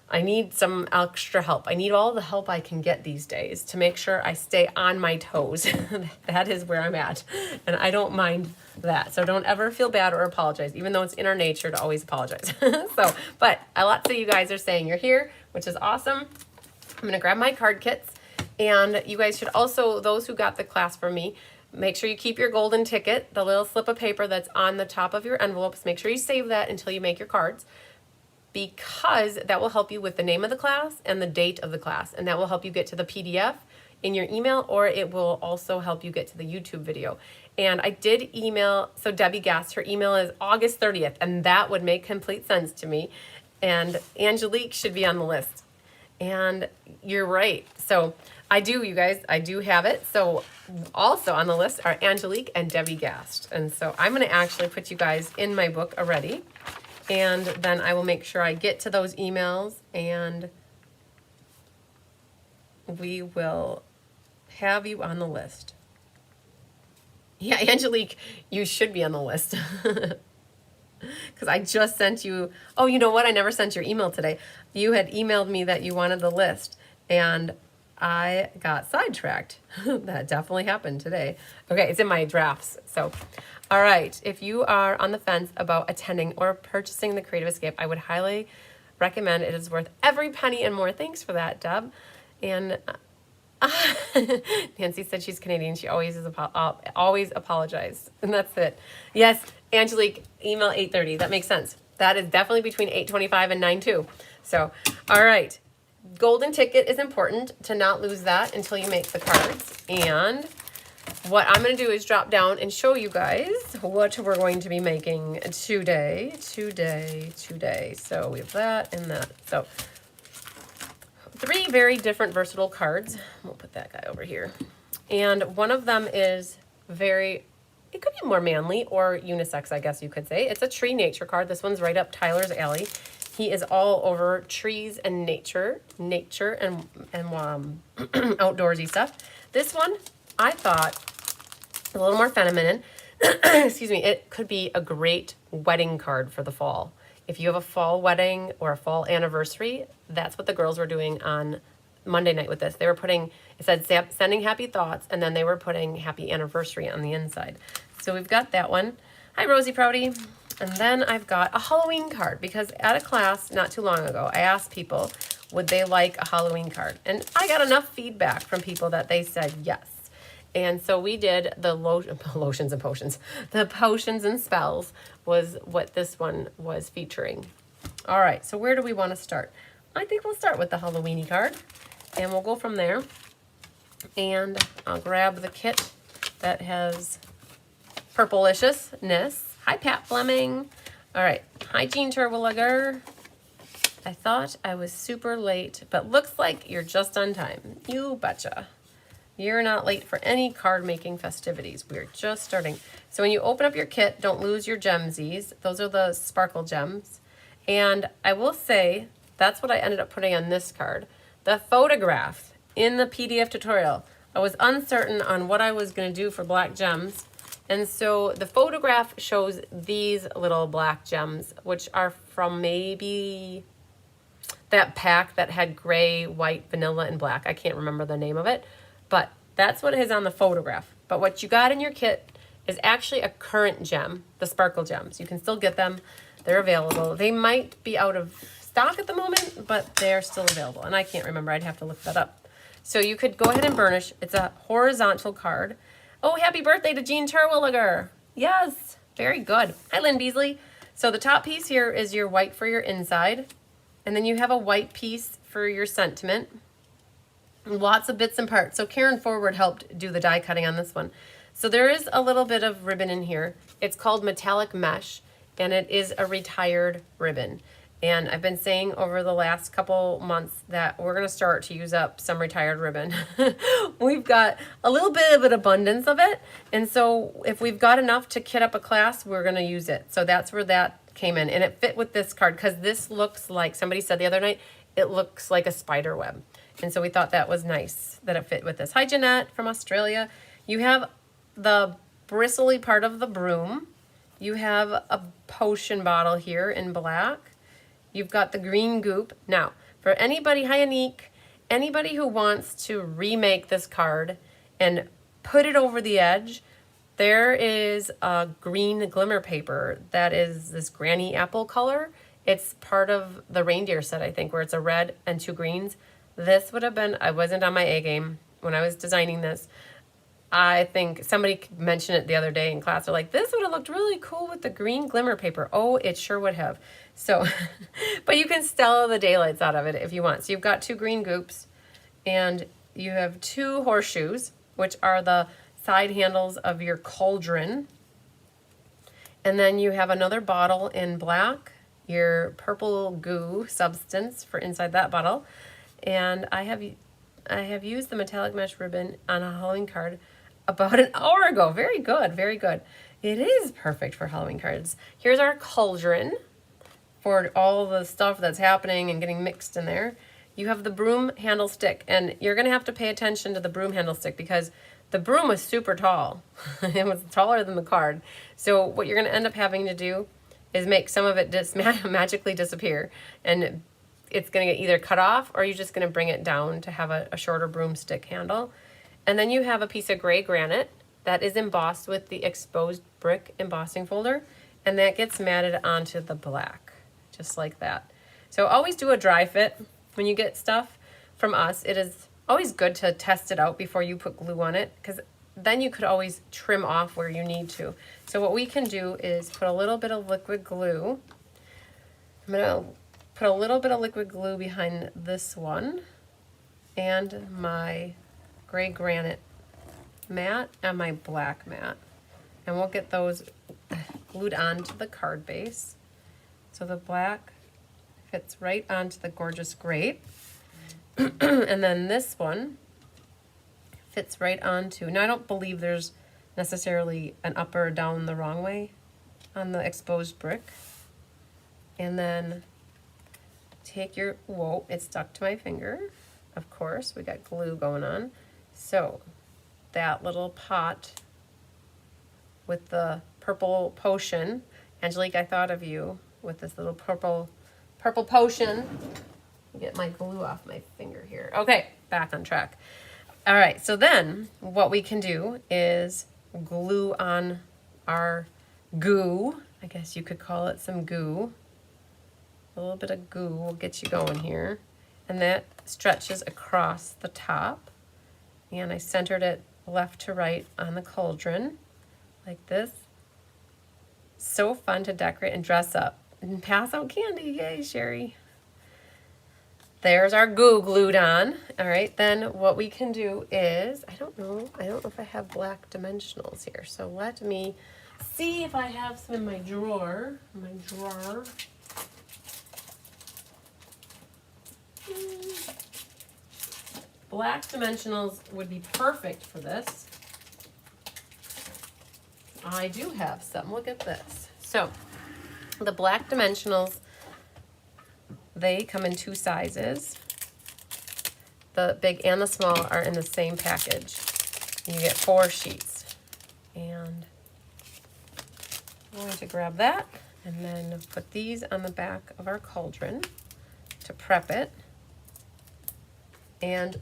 I need some extra help. I need all the help I can get these days to make sure I stay on my toes. That is where I'm at, and I don't mind that. So don't ever feel bad or apologize, even though it's in our nature to always apologize. But a lot of you guys are saying you're here, which is awesome. I'm going to grab my card kits, and you guys should also, those who got the class from me, make sure you keep your golden ticket, the little slip of paper that's on the top of your envelopes. Make sure you save that until you make your cards, because that will help you with the name of the class and the date of the class, and that will help you get to the PDF in your email, or it will also help you get to the YouTube video. And I did email, so Debbie Gast, her email is August 30th, and that would make complete sense to me. And Angelique should be on the list. And you're right. So I do, you guys, I do have it. So also on the list are Angelique and Debbie Gast. And so I'm going to actually put you guys in my book already. And then I will make sure I get to those emails, and we will have you on the list. Yeah, Angelique, you should be on the list. Because I just sent you, oh, you know what? I never sent your email today. You had emailed me that you wanted the list, and I got sidetracked. That definitely happened today. Okay, it's in my drafts. So, all right, if you are on the fence about attending or purchasing the Creative Escape, I would highly recommend. It is worth every penny and more. Thanks for that, Deb. And Nancy said she's Canadian. She always is always apologized, and that's it. Yes, Angelique, email 8:30. That makes sense. That is definitely between 8:25 and 9:02. So, all right. Golden ticket is important to not lose that until you make the cards. And what I'm going to do is drop down and show you guys what we're going to be making today. So we have that and that. So 3 very different versatile cards. We'll put that guy over here. And one of them is very, it could be more manly or unisex, I guess you could say. It's a tree nature card. This one's right up Tyler's alley. He is all over trees and nature and outdoorsy stuff. This one, I thought, a little more feminine. Excuse me. It could be a great wedding card for the fall. If you have a fall wedding or a fall anniversary, that's what the girls were doing on Monday night with this. They were putting, it said sending happy thoughts, and then they were putting happy anniversary on the inside. So we've got that one. Hi, Rosie Prouty. And then I've got a Halloween card, because at a class not too long ago, I asked people, would they like a Halloween card? And I got enough feedback from people that they said yes. And so we did the lotions and potions. The potions and spells was what this one was featuring. All right, so where do we want to start? I think we'll start with the Halloweeny card, and we'll go from there. And I'll grab the kit that has purpleishness. Hi, Pat Fleming. All right, hi, Jean Terwilliger. I thought I was super late, but looks like you're just on time. You betcha. You're not late for any card making festivities. We're just starting. So when you open up your kit, don't lose your gemsies. Those are the sparkle gems. And I will say, that's what I ended up putting on this card. The photograph in the PDF tutorial, I was uncertain on what I was going to do for black gems. And so the photograph shows these little black gems, which are from maybe that pack that had gray, white, vanilla, and black. I can't remember the name of it. But that's what is on the photograph. But what you got in your kit is actually a current gem, the sparkle gems. You can still get them. They're available. They might be out of stock at the moment, but they're still available. And I can't remember. I'd have to look that up. So you could go ahead and burnish. It's a horizontal card. Oh, happy birthday to Jean Terwilliger. Yes, very good. Hi, Lynn Beasley. So the top piece here is your white for your inside. And then you have a white piece for your sentiment. Lots of bits and parts. So Karen Forward helped do the die cutting on this one. So there is a little bit of ribbon in here. It's called metallic mesh, and it is a retired ribbon. And I've been saying over the last couple months that we're going to start to use up some retired ribbon. We've got a little bit of an abundance of it. And so if we've got enough to kit up a class, we're going to use it. So that's where that came in. And it fit with this card because this looks like, somebody said the other night, it looks like a spider web. And so we thought that was nice that it fit with this. Hi, Jeanette from Australia. You have the bristly part of the broom. You have a potion bottle here in black. You've got the green goop. Now, for anybody, hi, Anique, anybody who wants to remake this card and put it over the edge, there is a green glimmer paper that is this granny apple color. It's part of the reindeer set, I think, where it's a red and 2 greens. This would have been, I wasn't on my A game when I was designing this. I think somebody mentioned it the other day in class. They're like, this would have looked really cool with the green glimmer paper. Oh, it sure would have. So, but you can stella the daylights out of it if you want. So you've got 2 green goops, and you have 2 horseshoes, which are the side handles of your cauldron. And then you have another bottle in black, your purple goo substance for inside that bottle. And I have used the metallic mesh ribbon on a Halloween card about an hour ago. Very good, very good. It is perfect for Halloween cards. Here's our cauldron for all the stuff that's happening and getting mixed in there. You have the broom handle stick, and you're gonna have to pay attention to the broom handle stick because the broom was super tall. It was taller than the card. So what you're gonna end up having to do is make some of it magically disappear, and it's gonna get either cut off or you're just gonna bring it down to have a shorter broomstick handle. And then you have a piece of gray granite that is embossed with the exposed brick embossing folder, and that gets matted onto the black, just like that. So always do a dry fit when you get stuff from us. It is always good to test it out before you put glue on it, because then you could always trim off where you need to. So what we can do is put a little bit of liquid glue. I'm gonna put a little bit of liquid glue behind this one and my gray granite mat and my black mat. And we'll get those glued onto the card base. So the black fits right onto the gorgeous grape. And then this one fits right onto, now I don't believe there's necessarily an up or down the wrong way on the exposed brick. And then take your, whoa, it stuck to my finger. Of course, we got glue going on. So that little pot with the purple potion, Angelique, I thought of you with this little purple potion. Get my glue off my finger here. Okay, back on track. All right, so then what we can do is glue on our goo. I guess you could call it some goo. A little bit of goo will get you going here. And that stretches across the top. And I centered it left to right on the cauldron, like this. So fun to decorate and dress up and pass out candy. Yay, Sherry. There's our goo glued on. All right, then what we can do is, I don't know if I have black dimensionals here. So let me see if I have some in my drawer. Black dimensionals would be perfect for this. I do have some. Look at this. So the black dimensionals, they come in 2 sizes. The big and the small are in the same package. You get 4 sheets. And I'm going to grab that and then put these on the back of our cauldron to prep it. And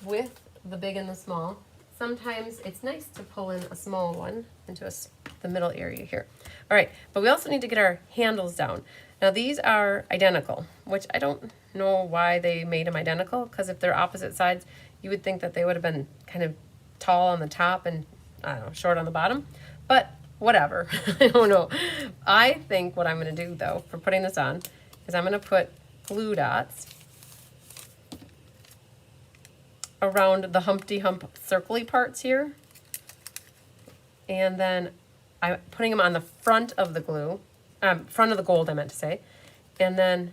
with the big and the small, sometimes it's nice to pull in a small one into the middle area here. All right, but we also need to get our handles down. Now these are identical, which I don't know why they made them identical, because if they're opposite sides, you would think that they would have been kind of tall on the top and, I don't know, short on the bottom, but whatever. I don't know. I think what I'm gonna do though, for putting this on, is I'm gonna put glue dots around the Humpty Hump circly parts here. And then I'm putting them on the front of the glue, front of the gold I meant to say. And then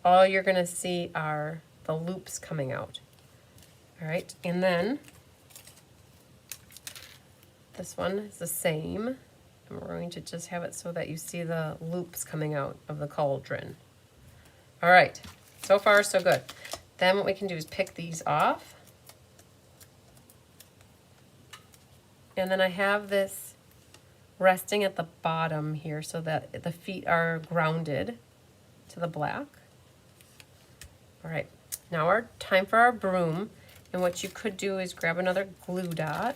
all you're gonna see are the loops coming out. All right, and then this one is the same. And we're going to just have it so that you see the loops coming out of the cauldron. All right, so far so good. Then what we can do is pick these off. And then I have this resting at the bottom here so that the feet are grounded to the black. All right, now our time for our broom. And what you could do is grab another glue dot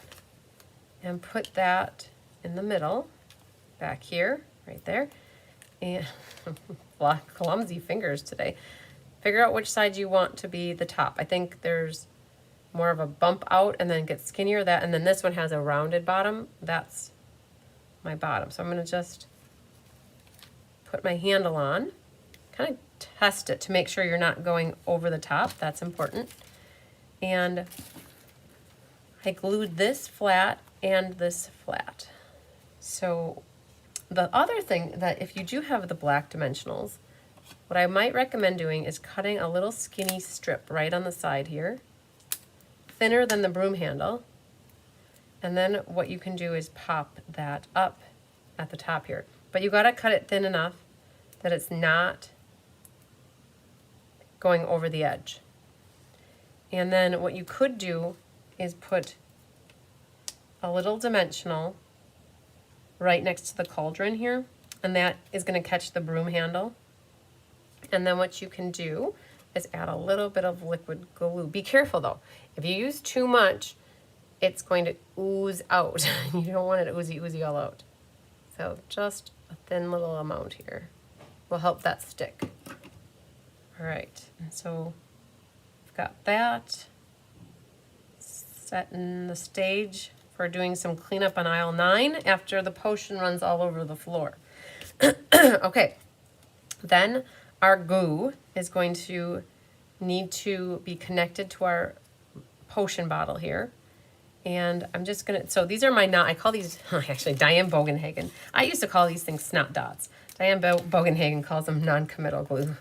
and put that in the middle, back here, right there. And clumsy fingers today. Figure out which side you want to be the top. I think there's more of a bump out and then get skinnier, that, and then this one has a rounded bottom. That's my bottom. So I'm gonna just put my handle on, kind of test it to make sure you're not going over the top. That's important. And I glued this flat and this flat. So the other thing that if you do have the black dimensionals, what I might recommend doing is cutting a little skinny strip right on the side here, thinner than the broom handle. And then what you can do is pop that up at the top here. But you gotta cut it thin enough that it's not going over the edge. And then what you could do is put a little dimensional right next to the cauldron here, and that is going to catch the broom handle. And then what you can do is add a little bit of liquid glue. Be careful though. If you use too much, it's going to ooze out. You don't want it oozy all out. So just a thin little amount here will help that stick. All right, and so we've got that. Setting the stage for doing some cleanup on aisle 9 after the potion runs all over the floor. Okay, then our glue is going to need to be connected to our potion bottle here. And I'm just gonna, so these are my I call these, actually Diane Bogenhagen. I used to call these things snot dots. Diane Bogenhagen calls them non-committal glue.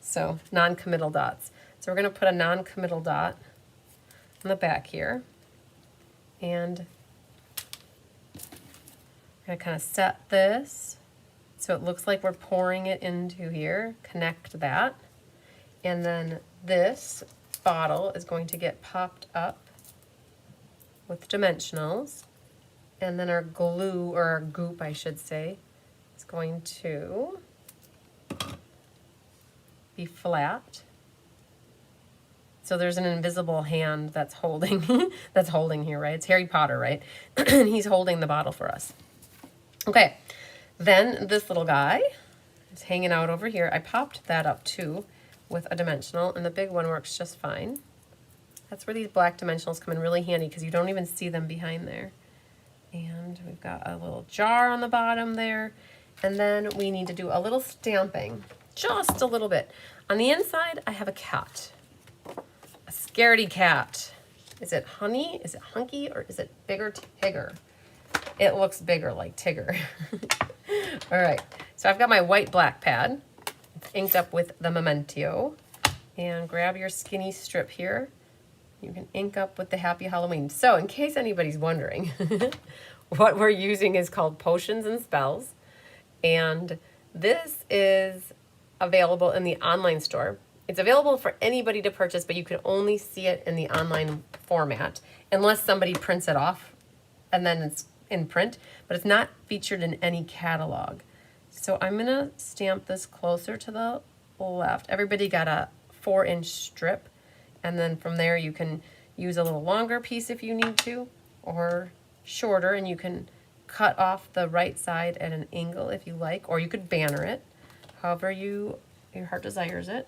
So non-committal dots. So we're gonna put a non-committal dot on the back here. And I'm gonna kind of set this so it looks like we're pouring it into here. Connect that. And then this bottle is going to get popped up with dimensionals, and then our glue, or our goop I should say, is going to be flat. So there's an invisible hand that's holding that's holding here, right? It's Harry Potter, right? And he's holding the bottle for us. Okay, then this little guy is hanging out over here. I popped that up too with a dimensional, and the big one works just fine. That's where these black dimensionals come in really handy because you don't even see them behind there. And we've got a little jar on the bottom there. And then we need to do a little stamping, just a little bit. On the inside, I have a cat, a scaredy cat. Is it Honey? Is it Hunky? Or is it Bigger Tigger? It looks bigger like Tigger. All right, so I've got my white black pad. It's inked up with the Memento. And grab your skinny strip here. You can ink up with the Happy Halloween. So in case anybody's wondering, what we're using is called Potions and Spells. And this is available in the online store. It's available for anybody to purchase, but you can only see it in the online format unless somebody prints it off and then it's in print, but it's not featured in any catalog. So I'm gonna stamp this closer to the left. Everybody got a 4-inch strip. And then from there you can use a little longer piece if you need to, or shorter, and you can cut off the right side at an angle if you like, or you could banner it, however your heart desires it.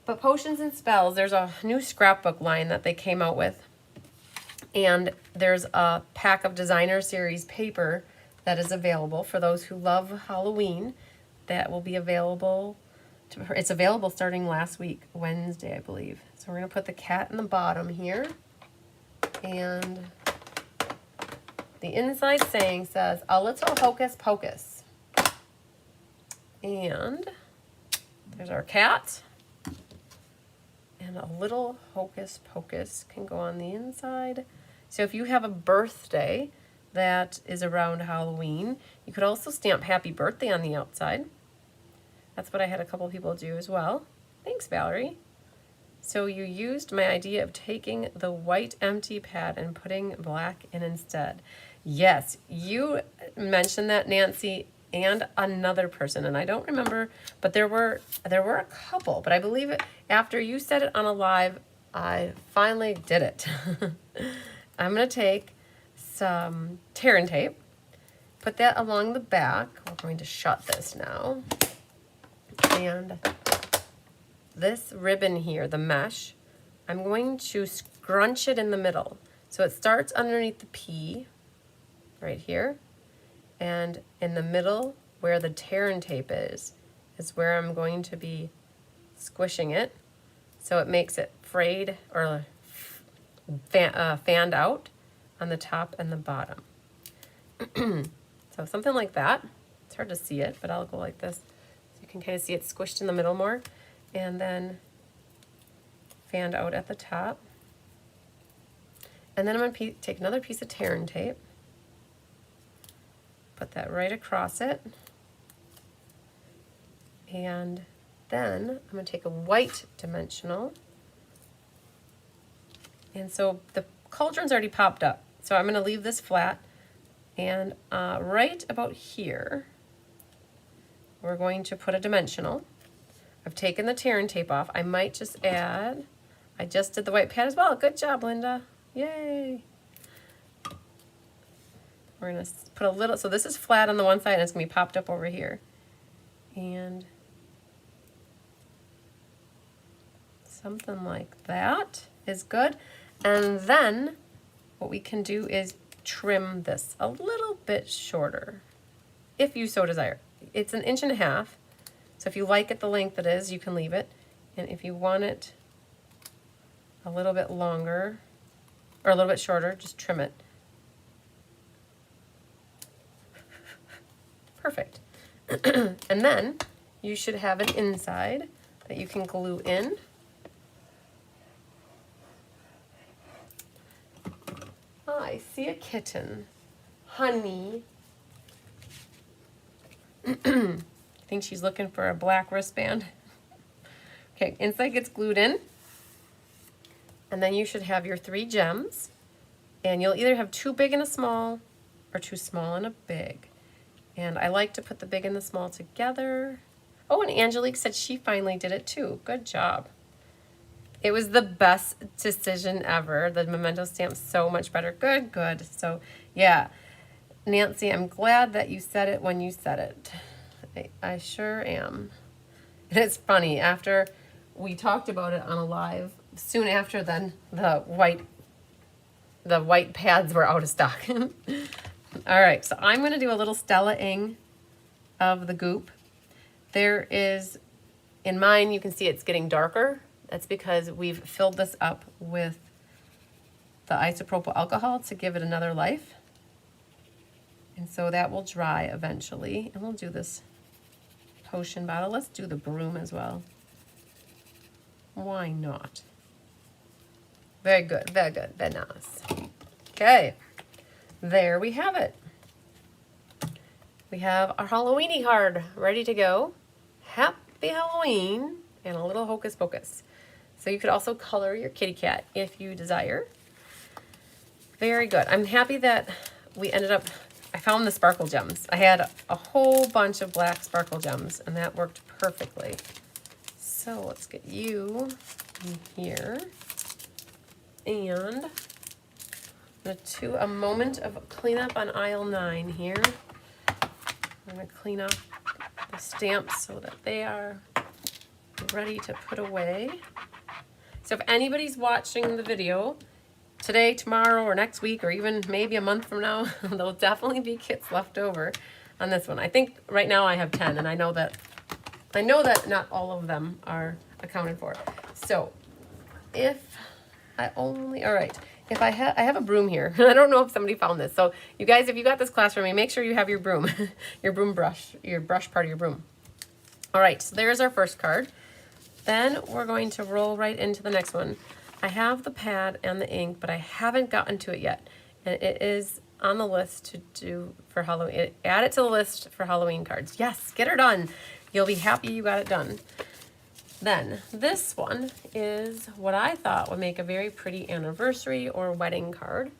But Potions and Spells, there's a new scrapbook line that they came out with, and there's a pack of designer series paper that is available for those who love Halloween. That will be available. It's available starting last week, Wednesday, I believe. So we're going to put the cat in the bottom here. And the inside saying says, a little hocus pocus. And there's our cat. And a little hocus pocus can go on the inside. So if you have a birthday that is around Halloween, you could also stamp happy birthday on the outside. That's what I had a couple people do as well. Thanks, Valerie. So you used my idea of taking the white empty pad and putting black in instead. Yes, you mentioned that, Nancy, and another person, and I don't remember, but there were a couple, but I believe it after you said it on a live, I finally did it. I'm gonna take some tear and tape, put that along the back. We're going to shut this now. And this ribbon here, the mesh, I'm going to scrunch it in the middle. So it starts underneath the P, right here, and in the middle where the tear and tape is where I'm going to be squishing it. So it makes it frayed or fanned out on the top and the bottom. So something like that. It's hard to see it, but I'll go like this. So you can kind of see it squished in the middle more. And then fanned out at the top. And then I'm going to take another piece of tearing tape. Put that right across it. And then I'm going to take a white dimensional. And so the cauldron's already popped up. So I'm going to leave this flat. And right about here, we're going to put a dimensional. I've taken the tearing tape off. I might just add, I just did the white pad as well. Good job, Linda. Yay. We're going to put a little, so this is flat on the one side and it's going to be popped up over here. And something like that is good. And then what we can do is trim this a little bit shorter, if you so desire. It's 1.5 inches, so if you like it the length it is, you can leave it. And if you want it a little bit longer, or a little bit shorter, just trim it. Perfect. And then you should have an inside that you can glue in. I see a kitten. Honey. I think she's looking for a black wristband. Okay, inside gets glued in. And then you should have your 3 gems. And you'll either have 2 big and a small, or 2 small and a big. And I like to put the big and the small together. Oh, and Angelique said she finally did it too. Good job. It was the best decision ever. The memento stamp's so much better. Good, good. So, yeah. Nancy, I'm glad that you said it when you said it. I sure am. And it's funny, after we talked about it on a live, soon after then, the white pads were out of stock. All right, so I'm going to do a little Stella-ing of the goop. There is, in mine, you can see it's getting darker. That's because we've filled this up with the isopropyl alcohol to give it another life. And so that will dry eventually. And we'll do this potion bottle. Let's do the broom as well. Why not? Very good, very good, very nice. Okay, there we have it. We have our Halloweeny card ready to go. Happy Halloween and a little hocus pocus. So you could also color your kitty cat if you desire. Very good. I'm happy that we ended up, I found the sparkle gems. I had a whole bunch of black sparkle gems and that worked perfectly. So let's get you in here. And I'm going to do a moment of cleanup on aisle 9 here. I'm going to clean up the stamps so that they are ready to put away. So if anybody's watching the video today, tomorrow, or next week, or even maybe a month from now, there'll definitely be kits left over on this one. I think right now I have 10, and I know that not all of them are accounted for. So if I only, all right, if I have a broom here. I don't know if somebody found this. So you guys, if you got this class from me, make sure you have your broom, your broom brush, your brush part of your broom. All right, so there's our first card. Then we're going to roll right into the next one. I have the pad and the ink, but I haven't gotten to it yet. And it is on the list to do for Halloween. Add it to the list for Halloween cards. Yes, get her done. You'll be happy you got it done. Then this one is what I thought would make a very pretty anniversary or wedding card.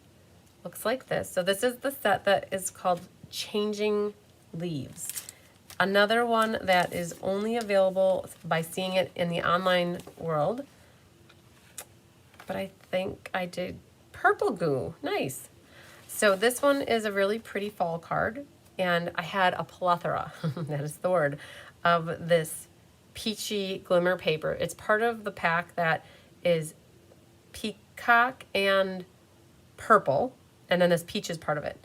Looks like this. So this is the set that is called Changing Leaves. Another one that is only available by seeing it in the online world. But I think I did purple goo. Nice. So this one is a really pretty fall card. And I had a plethora, that is the word, of this peachy glimmer paper. It's part of the pack that is peacock and purple. And then this peach is part of it.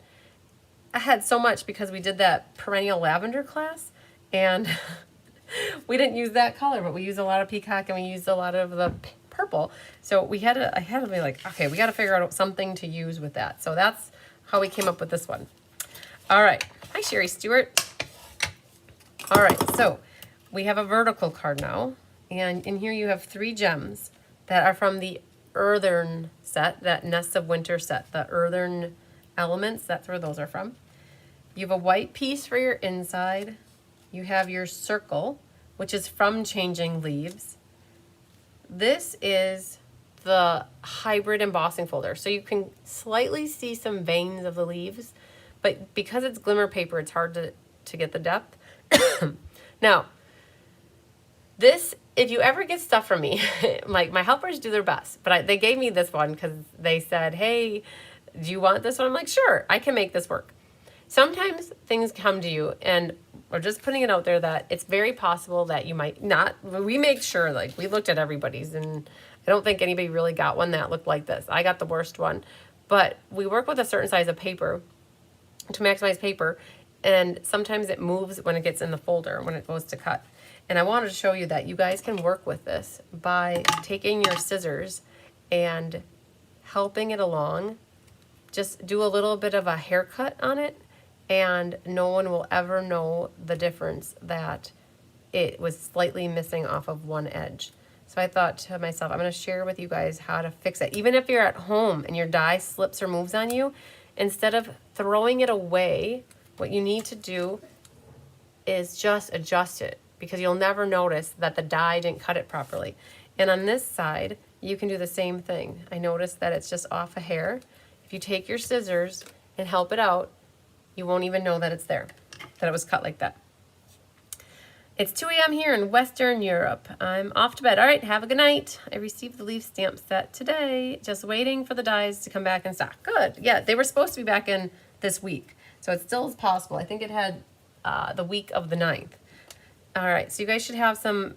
I had so much because we did that perennial lavender class and we didn't use that color, but we used a lot of peacock and we used a lot of the purple. So I had to be like, okay, we got to figure out something to use with that. So that's how we came up with this one. All right. Hi, Sherry Stewart. All right. So we have a vertical card now. And in here you have 3 gems that are from the Earthern set, that Nests of Winter set, the Earthern Elements. That's where those are from. You have a white piece for your inside. You have your circle, which is from Changing Leaves. This is the hybrid embossing folder. So you can slightly see some veins of the leaves, but because it's glimmer paper, it's hard to get the depth. Now, this, if you ever get stuff from me, like my helpers do their best, but they gave me this one because they said, hey, do you want this one? I'm like, sure, I can make this work. Sometimes things come to you, and we're just putting it out there that it's very possible that you might not. We make sure, like, we looked at everybody's, and I don't think anybody really got one that looked like this. I got the worst one. But we work with a certain size of paper to maximize paper, and sometimes it moves when it gets in the folder, when it goes to cut. And I wanted to show you that you guys can work with this by taking your scissors and helping it along. Just do a little bit of a haircut on it, and no one will ever know the difference that it was slightly missing off of one edge. So I thought to myself, I'm going to share with you guys how to fix it. Even if you're at home and your die slips or moves on you, instead of throwing it away, what you need to do is just adjust it, because you'll never notice that the die didn't cut it properly. And on this side, you can do the same thing. I noticed that it's just off a hair. If you take your scissors and help it out, you won't even know that it's there, that it was cut like that. It's 2 a.m. here in Western Europe. I'm off to bed. All right, have a good night. I received the leaf stamp set today. Just waiting for the dies to come back in stock. Good. Yeah, they were supposed to be back in this week, so it still is possible. I think it had the week of the 9th. All right, so you guys should have some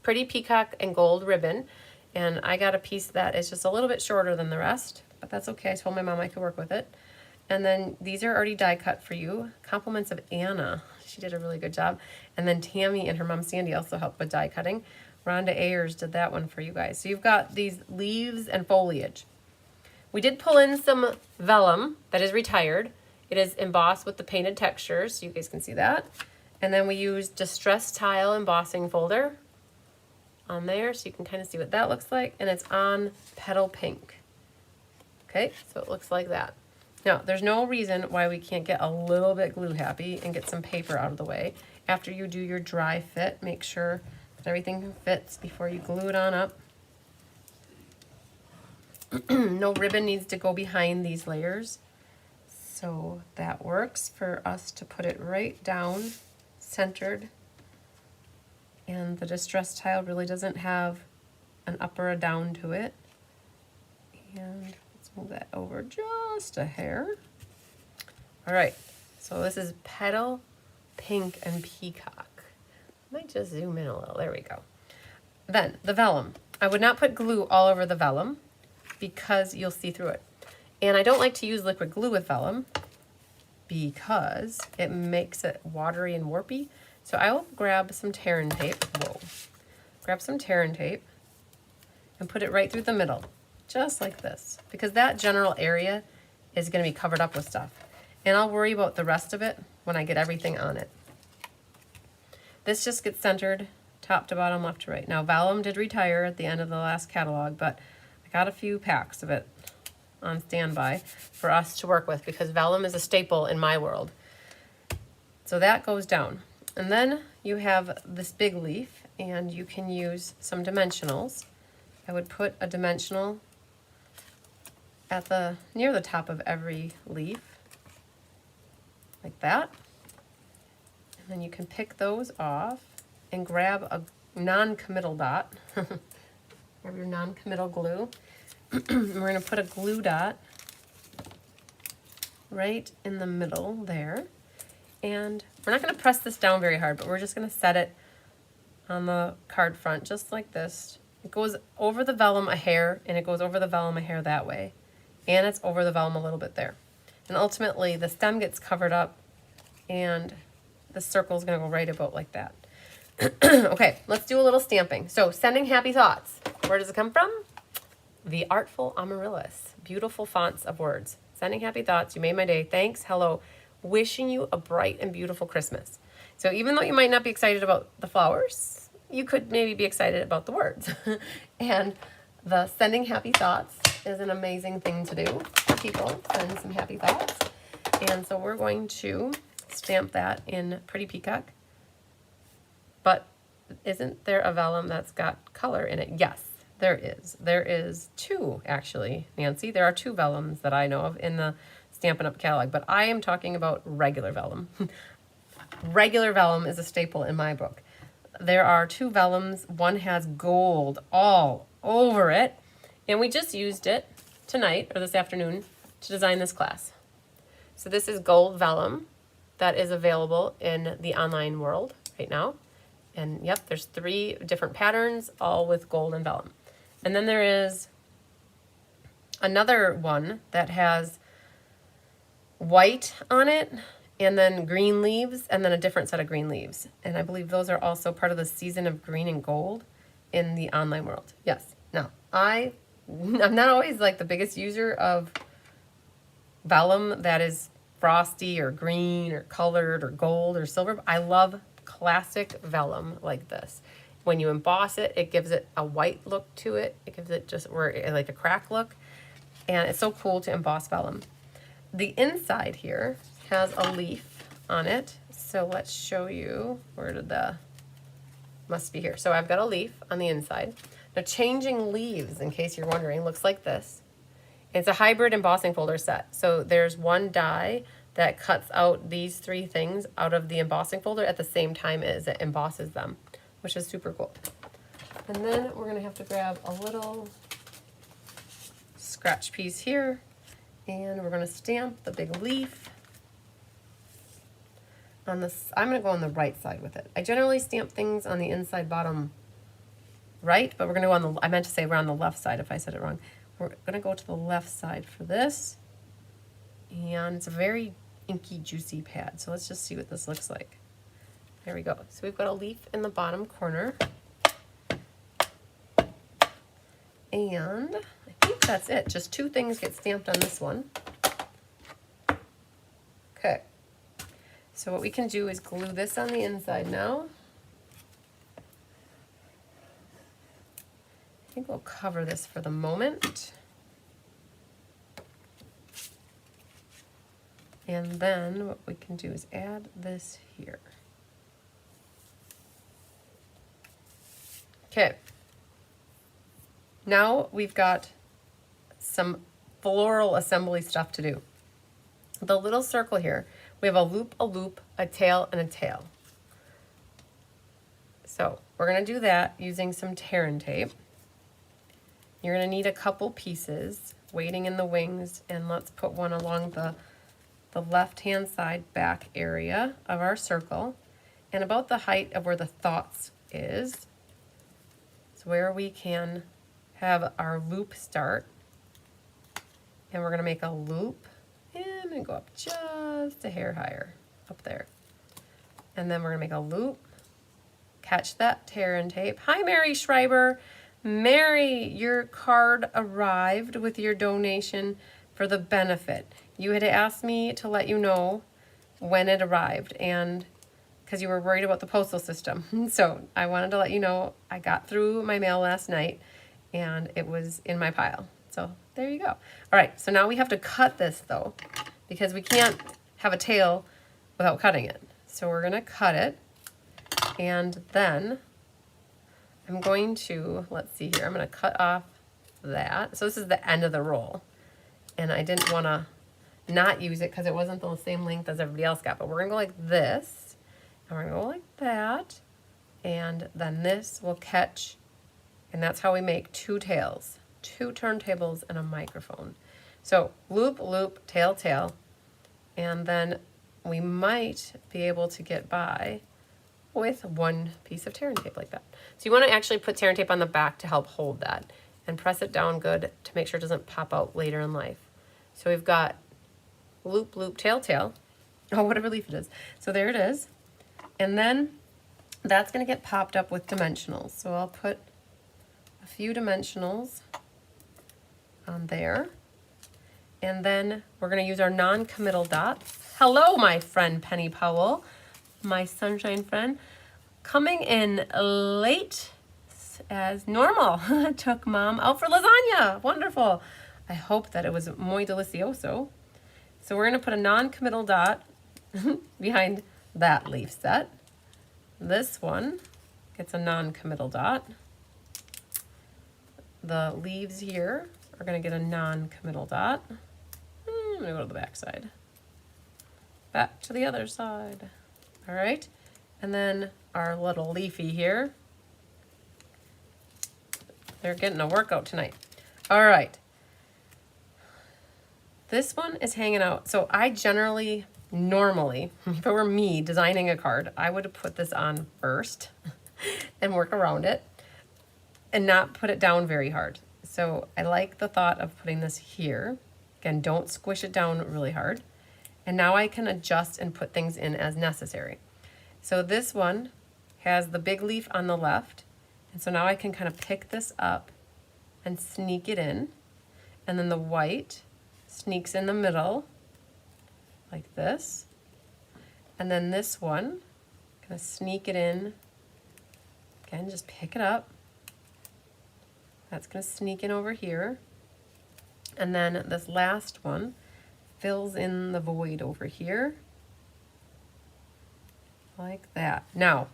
pretty peacock and gold ribbon. And I got a piece that is just a little bit shorter than the rest, but that's okay. I told my mom I could work with it. And then these are already die cut for you. Compliments of Anna. She did a really good job. And then Tammy and her mom Sandy also helped with die cutting. Rhonda Ayers did that one for you guys. So you've got these leaves and foliage. We did pull in some vellum that is retired. It is embossed with the painted textures, so you guys can see that. And then we used Distress Tile embossing folder on there, so you can kind of see what that looks like. And it's on Petal Pink. Okay, so it looks like that. Now, there's no reason why we can't get a little bit glue happy and get some paper out of the way. After you do your dry fit, make sure that everything fits before you glue it on up. No ribbon needs to go behind these layers. So that works for us to put it right down, centered. And the distress tile really doesn't have an up or a down to it. And let's move that over just a hair. All right, so this is Petal Pink and Peacock. I might just zoom in a little, there we go. Then the vellum. I would not put glue all over the vellum because you'll see through it. And I don't like to use liquid glue with vellum because it makes it watery and warpy. So I will grab some tear-in tape. Whoa. Grab some tear-in tape and put it right through the middle, just like this, because that general area is going to be covered up with stuff. And I'll worry about the rest of it when I get everything on it. This just gets centered top to bottom, left to right. Now, vellum did retire at the end of the last catalog, but I got a few packs of it on standby for us to work with because vellum is a staple in my world. So that goes down. And then you have this big leaf, and you can use some dimensionals. I would put a dimensional at near the top of every leaf, like that. And then you can pick those off and grab a non-committal dot. Grab your non-committal glue. We're going to put a glue dot right in the middle there. And we're not going to press this down very hard, but we're just going to set it on the card front just like this. It goes over the vellum a hair, and it goes over the vellum a hair that way. And it's over the vellum a little bit there. And ultimately, the stem gets covered up, and the circle is going to go right about like that. Okay, let's do a little stamping. So, sending happy thoughts. Where does it come from? The Artful Amaryllis. Beautiful fonts of words. Sending happy thoughts. You made my day. Thanks. Hello. Wishing you a bright and beautiful Christmas. So even though you might not be excited about the flowers, you could maybe be excited about the words. And the sending happy thoughts is an amazing thing to do for people. Send some happy thoughts. And so we're going to stamp that in Pretty Peacock. But isn't there a vellum that's got color in it? Yes, there is. There is two, actually, Nancy. There are two vellums that I know of in the Stampin' Up! Catalog, but I am talking about regular vellum. Regular vellum is a staple in my book. There are two vellums. One has gold all over it, and we just used it tonight, or this afternoon, to design this class. So this is gold vellum that is available in the online world right now. And yep, there's 3 different patterns, all with gold and vellum. And then there is another one that has white on it, and then green leaves, and then a different set of green leaves. And I believe those are also part of the season of green and gold in the online world. Yes. Now, I'm not always like the biggest user of vellum that is frosty or green or colored or gold or silver. But I love classic vellum like this. When you emboss it, it gives it a white look to it. It gives it just like a crack look. And it's so cool to emboss vellum. The inside here has a leaf on it. So let's show you, where did must be here. So I've got a leaf on the inside. Now changing leaves, in case you're wondering, looks like this. It's a hybrid embossing folder set. So there's one die that cuts out these 3 things out of the embossing folder at the same time as it embosses them, which is super cool. And then we're gonna have to grab a little scratch piece here, and we're gonna stamp the big leaf on this. I'm gonna go on the right side with it. I generally stamp things on the inside bottom right, but we're gonna go on the, I meant to say we're on the left side if I said it wrong. We're gonna go to the left side for this, and it's a very inky, juicy pad. So let's just see what this looks like. There we go. So we've got a leaf in the bottom corner. And I think that's it. Just 2 things get stamped on this one. Okay. So what we can do is glue this on the inside now. I think we'll cover this for the moment. And then what we can do is add this here. Okay. Now we've got some floral assembly stuff to do. The little circle here, we have a loop, a tail, and a tail. So we're going to do that using some tear and tape. You're going to need a couple pieces, waiting in the wings, and let's put one along the left-hand side back area of our circle, and about the height of where the thoughts is. It's where we can have our loop start. And we're going to make a loop, and I'm going to go up just a hair higher, up there. And then we're going to make a loop, catch that tear and tape. Hi, Mary Schreiber. Mary, your card arrived with your donation for the benefit. You had asked me to let you know when it arrived, and because you were worried about the postal system. So I wanted to let you know I got through my mail last night, and it was in my pile. So there you go. All right, so now we have to cut this, though, because we can't have a tail without cutting it. So we're going to cut it, and then I'm going to, let's see here, I'm going to cut off that. So this is the end of the roll, and I didn't want to not use it because it wasn't the same length as everybody else got, but we're going to go like this, and we're going to go like that, and then this will catch, and that's how we make 2 tails, 2 turntables and a microphone. So loop, loop, tail, tail, and then we might be able to get by with 1 piece of tear and tape like that. So you want to actually put tear and tape on the back to help hold that, and press it down good to make sure it doesn't pop out later in life. So we've got loop, loop, tail, tail. Oh, whatever leaf it is. So there it is. And then that's going to get popped up with dimensionals. So I'll put a a few dimensionals on there. And then we're going to use our non-committal dots. Hello, my friend Penny Powell, my sunshine friend. Coming in late as normal. Took Mom out for lasagna. Wonderful. I hope that it was muy delicioso. So we're going to put a non-committal dot behind that leaf set. This one gets a non-committal dot. The leaves here are going to get a non-committal dot. I'm going to go to the back side. Back to the other side. All right. And then our little leafy here. They're getting a workout tonight. All right. This one is hanging out. So I normally, if it were me designing a card, I would have put this on first and work around it and not put it down very hard. So I like the thought of putting this here. Again, don't squish it down really hard. And now I can adjust and put things in as necessary. So this one has the big leaf on the left. And so now I can kind of pick this up and sneak it in. And then the white sneaks in the middle like this. And then this one, kind of sneak it in. Again, just pick it up. That's going to sneak in over here. And then this last one fills in the void over here. Like that. Now,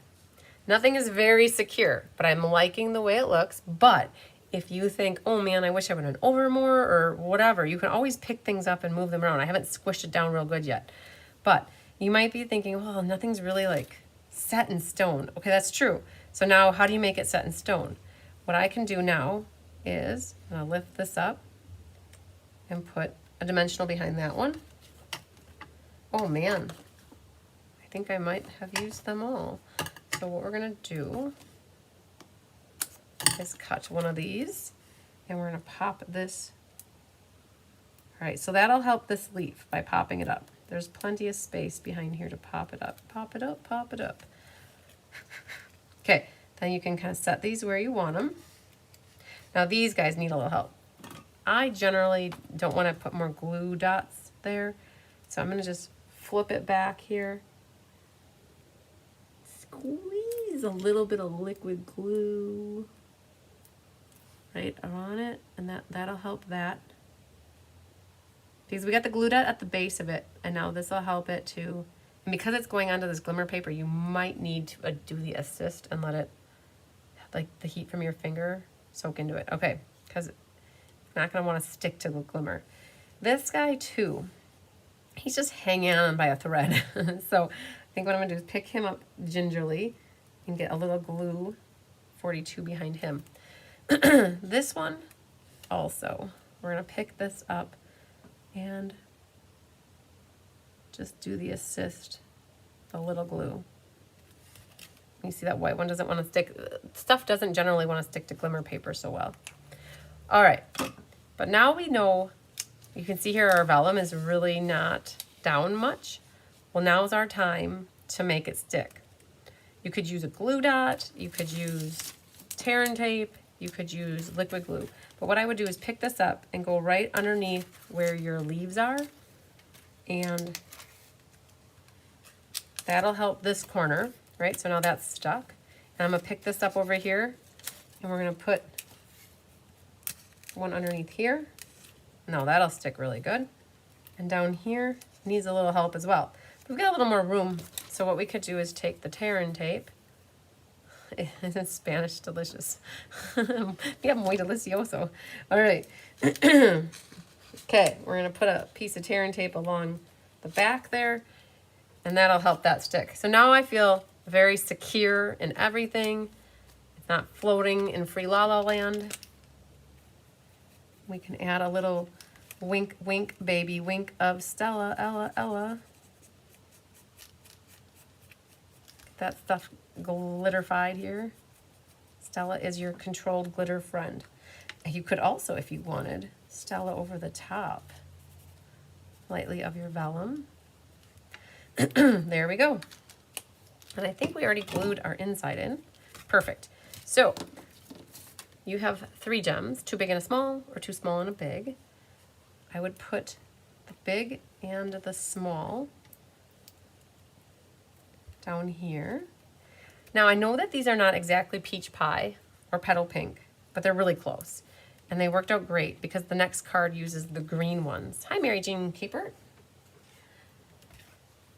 nothing is very secure, but I'm liking the way it looks. But if you think, oh man, I wish I went over more or whatever, you can always pick things up and move them around. I haven't squished it down real good yet. But you might be thinking, well, nothing's really like set in stone. Okay, that's true. So now how do you make it set in stone? What I can do now is I'm gonna lift this up and put a dimensional behind that one. Oh man, I think I might have used them all. So what we're gonna do is cut one of these and we're gonna pop this. All right, so that'll help this leaf by popping it up. There's plenty of space behind here to pop it up. Pop it up, pop it up. Okay, then you can kind of set these where you want them. Now these guys need a little help. I generally don't want to put more glue dots there, so I'm going to just flip it back here. Squeeze a little bit of liquid glue right on it, and that'll help that. Because we got the glue dot at the base of it, and now this will help it too. And because it's going onto this glimmer paper, you might need to do the assist and let it, like the heat from your finger, soak into it. Okay, because it's not going to want to stick to the glimmer. This guy too, he's just hanging on by a thread. So I think what I'm going to do is pick him up gingerly and get a little glue 42 behind him. This one also, we're going to pick this up and just do the assist, the little glue. You see that white one doesn't want to stick. Stuff doesn't generally want to stick to glimmer paper so well. All right, but now we know, you can see here our vellum is really not down much. Well, now's our time to make it stick. You could use a glue dot, you could use tear and tape, you could use liquid glue. But what I would do is pick this up and go right underneath where your leaves are, and that'll help this corner, right? So now that's stuck. And I'm gonna pick this up over here, and we're gonna put one underneath here. No, that'll stick really good. And down here needs a little help as well. We've got a little more room, so what we could do is take the tear and tape. Isn't Spanish delicious? Yeah, muy delicioso. All right. Okay, we're gonna put a piece of tear and tape along the back there, and that'll help that stick. So now I feel very secure in everything. It's not floating in free la la land. We can add a little wink, wink, baby wink of Stella, Ella, Ella. Get that stuff glitterified here. Stella is your controlled glitter friend. You could also, if you wanted, Stella over the top lightly of your vellum. There we go. And I think we already glued our inside in. Perfect. So you have 3 gems, 2 big and a small, or 2 small and a big. I would put the big and the small down here. Now I know that these are not exactly peach pie or petal pink, but they're really close. And they worked out great because the next card uses the green ones. Hi, Mary Jean Capert.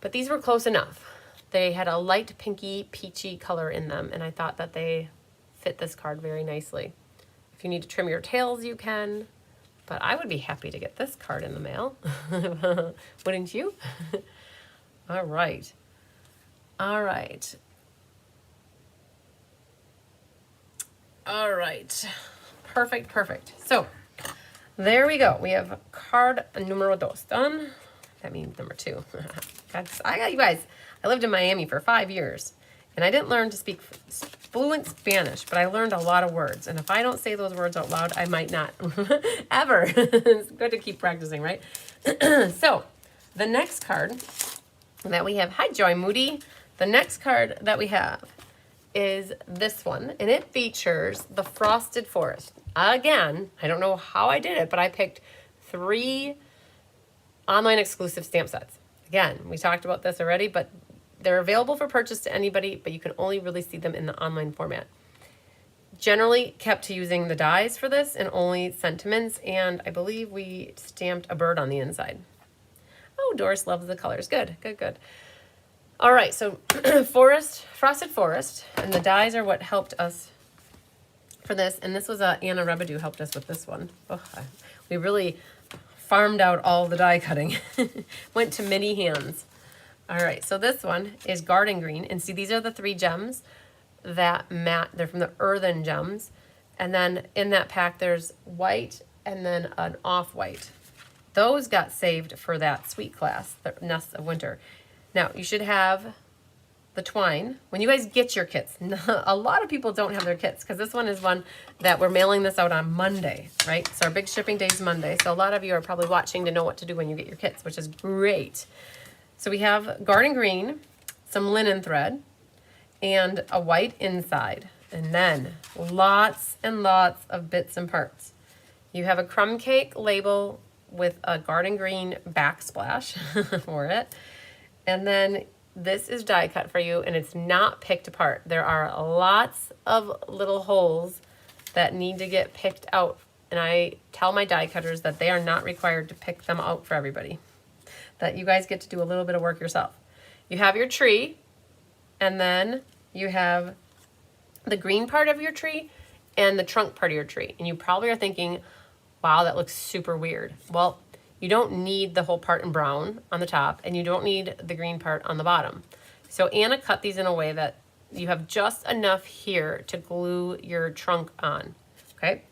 But these were close enough. They had a light pinky, peachy color in them, and I thought that they fit this card very nicely. If you need to trim your tails, you can, but I would be happy to get this card in the mail. Wouldn't you? All right. All right. All right. Perfect, perfect. So there we go. We have card numero dos done. That means number 2. God, I got you guys. I lived in Miami for 5 years, and I didn't learn to speak fluent Spanish, but I learned a lot of words. And if I don't say those words out loud, I might not ever. It's good to keep practicing, right? So the next card that we have, hi Joy Moody. The next card that we have is this one, and it features the Frosted Forest. Again, I don't know how I did it, but I picked 3 online exclusive stamp sets. Again, we talked about this already, but they're available for purchase to anybody, but you can only really see them in the online format. Generally kept to using the dies for this and only sentiments, and I believe we stamped a bird on the inside. Oh, Doris loves the colors. Good, good, good. All right, so Frosted Forest, and the dies are what helped us for this, and this was Anna Rebedu helped us with this one. Oh, we really farmed out all the die cutting. Went to mini hands. All right, so this one is Garden Green, and see, these are the 3 gems that matte. They're from the Earthen Gems, and then in that pack there's white and then an off-white. Those got saved for that sweet class, the Nests of Winter. Now, you should have the twine. When you guys get your kits, a lot of people don't have their kits because this one is one that we're mailing this out on Monday, right? So our big shipping day is Monday. So a lot of you are probably watching to know what to do when you get your kits, which is great. So we have Garden Green, some linen thread, and a white inside. And then lots and lots of bits and parts. You have a crumb cake label with a Garden Green backsplash for it. And then this is die cut for you, and it's not picked apart. There are lots of little holes that need to get picked out, and I tell my die cutters that they are not required to pick them out for everybody, that you guys get to do a little bit of work yourself. You have your tree, and then you have the green part of your tree and the trunk part of your tree, and you probably are thinking, wow, that looks super weird. Well, you don't need the whole part in brown on the top, and you don't need the green part on the bottom. So Anna cut these in a way that you have just enough here to glue your trunk on, okay?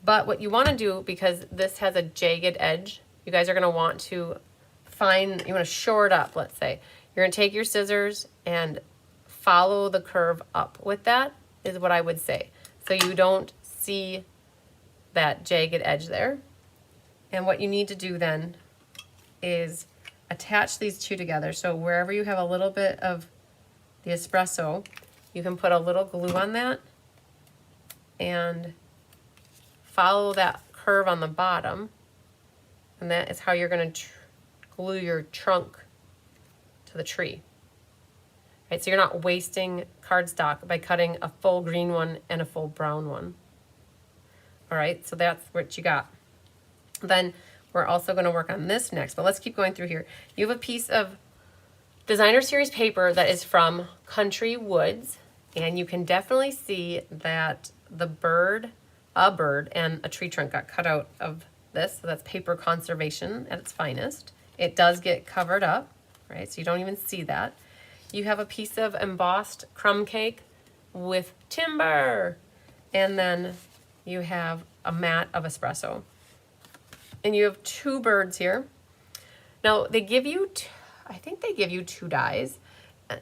But what you want to do, because this has a jagged edge, you guys are going to want to you want to shore it up, let's say. You're going to take your scissors and follow the curve up with that, is what I would say. So you don't see that jagged edge there. And what you need to do then is attach these 2 together. So wherever you have a little bit of the espresso, you can put a little glue on that and follow that curve on the bottom. And that is how you're going to glue your trunk to the tree. Right, so you're not wasting cardstock by cutting a full green one and a full brown one. All right, so that's what you got. Then we're also going to work on this next, but let's keep going through here. You have a piece of designer series paper that is from Country Woods, and you can definitely see that a bird and a tree trunk got cut out of this, so that's paper conservation at its finest. It does get covered up, right, so you don't even see that. You have a piece of embossed crumb cake with timber, and then you have a mat of espresso. And you have 2 birds here. Now, they give you, I think they give you 2 dies.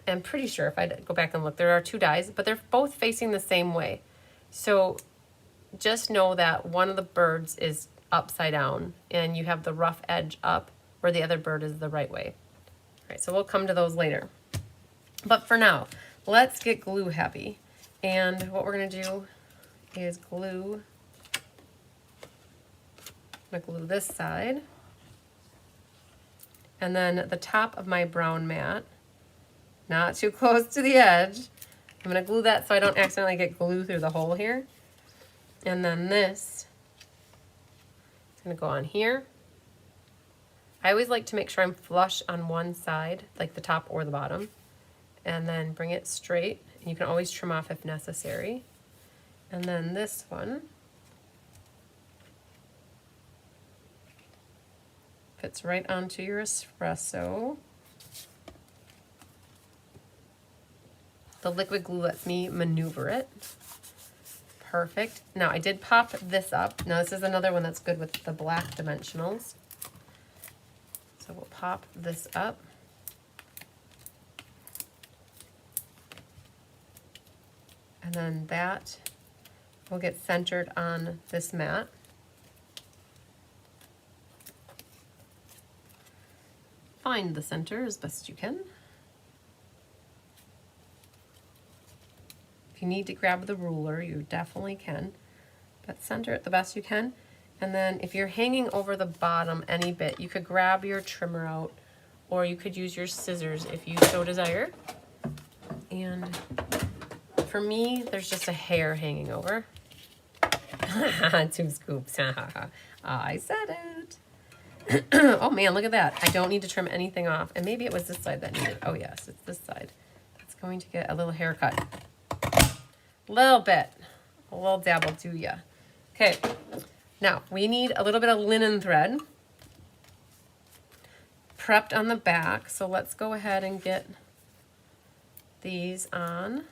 I'm pretty sure if I go back and look, there are 2 dies, but they're both facing the same way. So just know that one of the birds is upside down, and you have the rough edge up, where the other bird is the right way. All right, so we'll come to those later. But for now, let's get glue happy. And what we're going to do is glue. I'm gonna glue this side. And then the top of my brown mat, not too close to the edge. I'm gonna glue that so I don't accidentally get glue through the hole here. And then this is gonna go on here. I always like to make sure I'm flush on one side, like the top or the bottom, and then bring it straight. And you can always trim off if necessary. And then this one fits right onto your espresso. The liquid glue lets me maneuver it. Perfect. Now I did pop this up. Now this is another one that's good with the black dimensionals. So we'll pop this up. And then that will get centered on this mat. Find the center as best you can. If you need to grab the ruler, you definitely can, but center it the best you can. And then if you're hanging over the bottom any bit, you could grab your trimmer out, or you could use your scissors if you so desire. And for me, there's just a hair hanging over. 2 scoops. I said it. Oh man, look at that. I don't need to trim anything off. And maybe it was this side that needed. Oh yes, it's this side. That's going to get a little haircut. Little bit. A little dab will do ya. Okay. Now, we need a little bit of linen thread prepped on the back. So let's go ahead and get these on.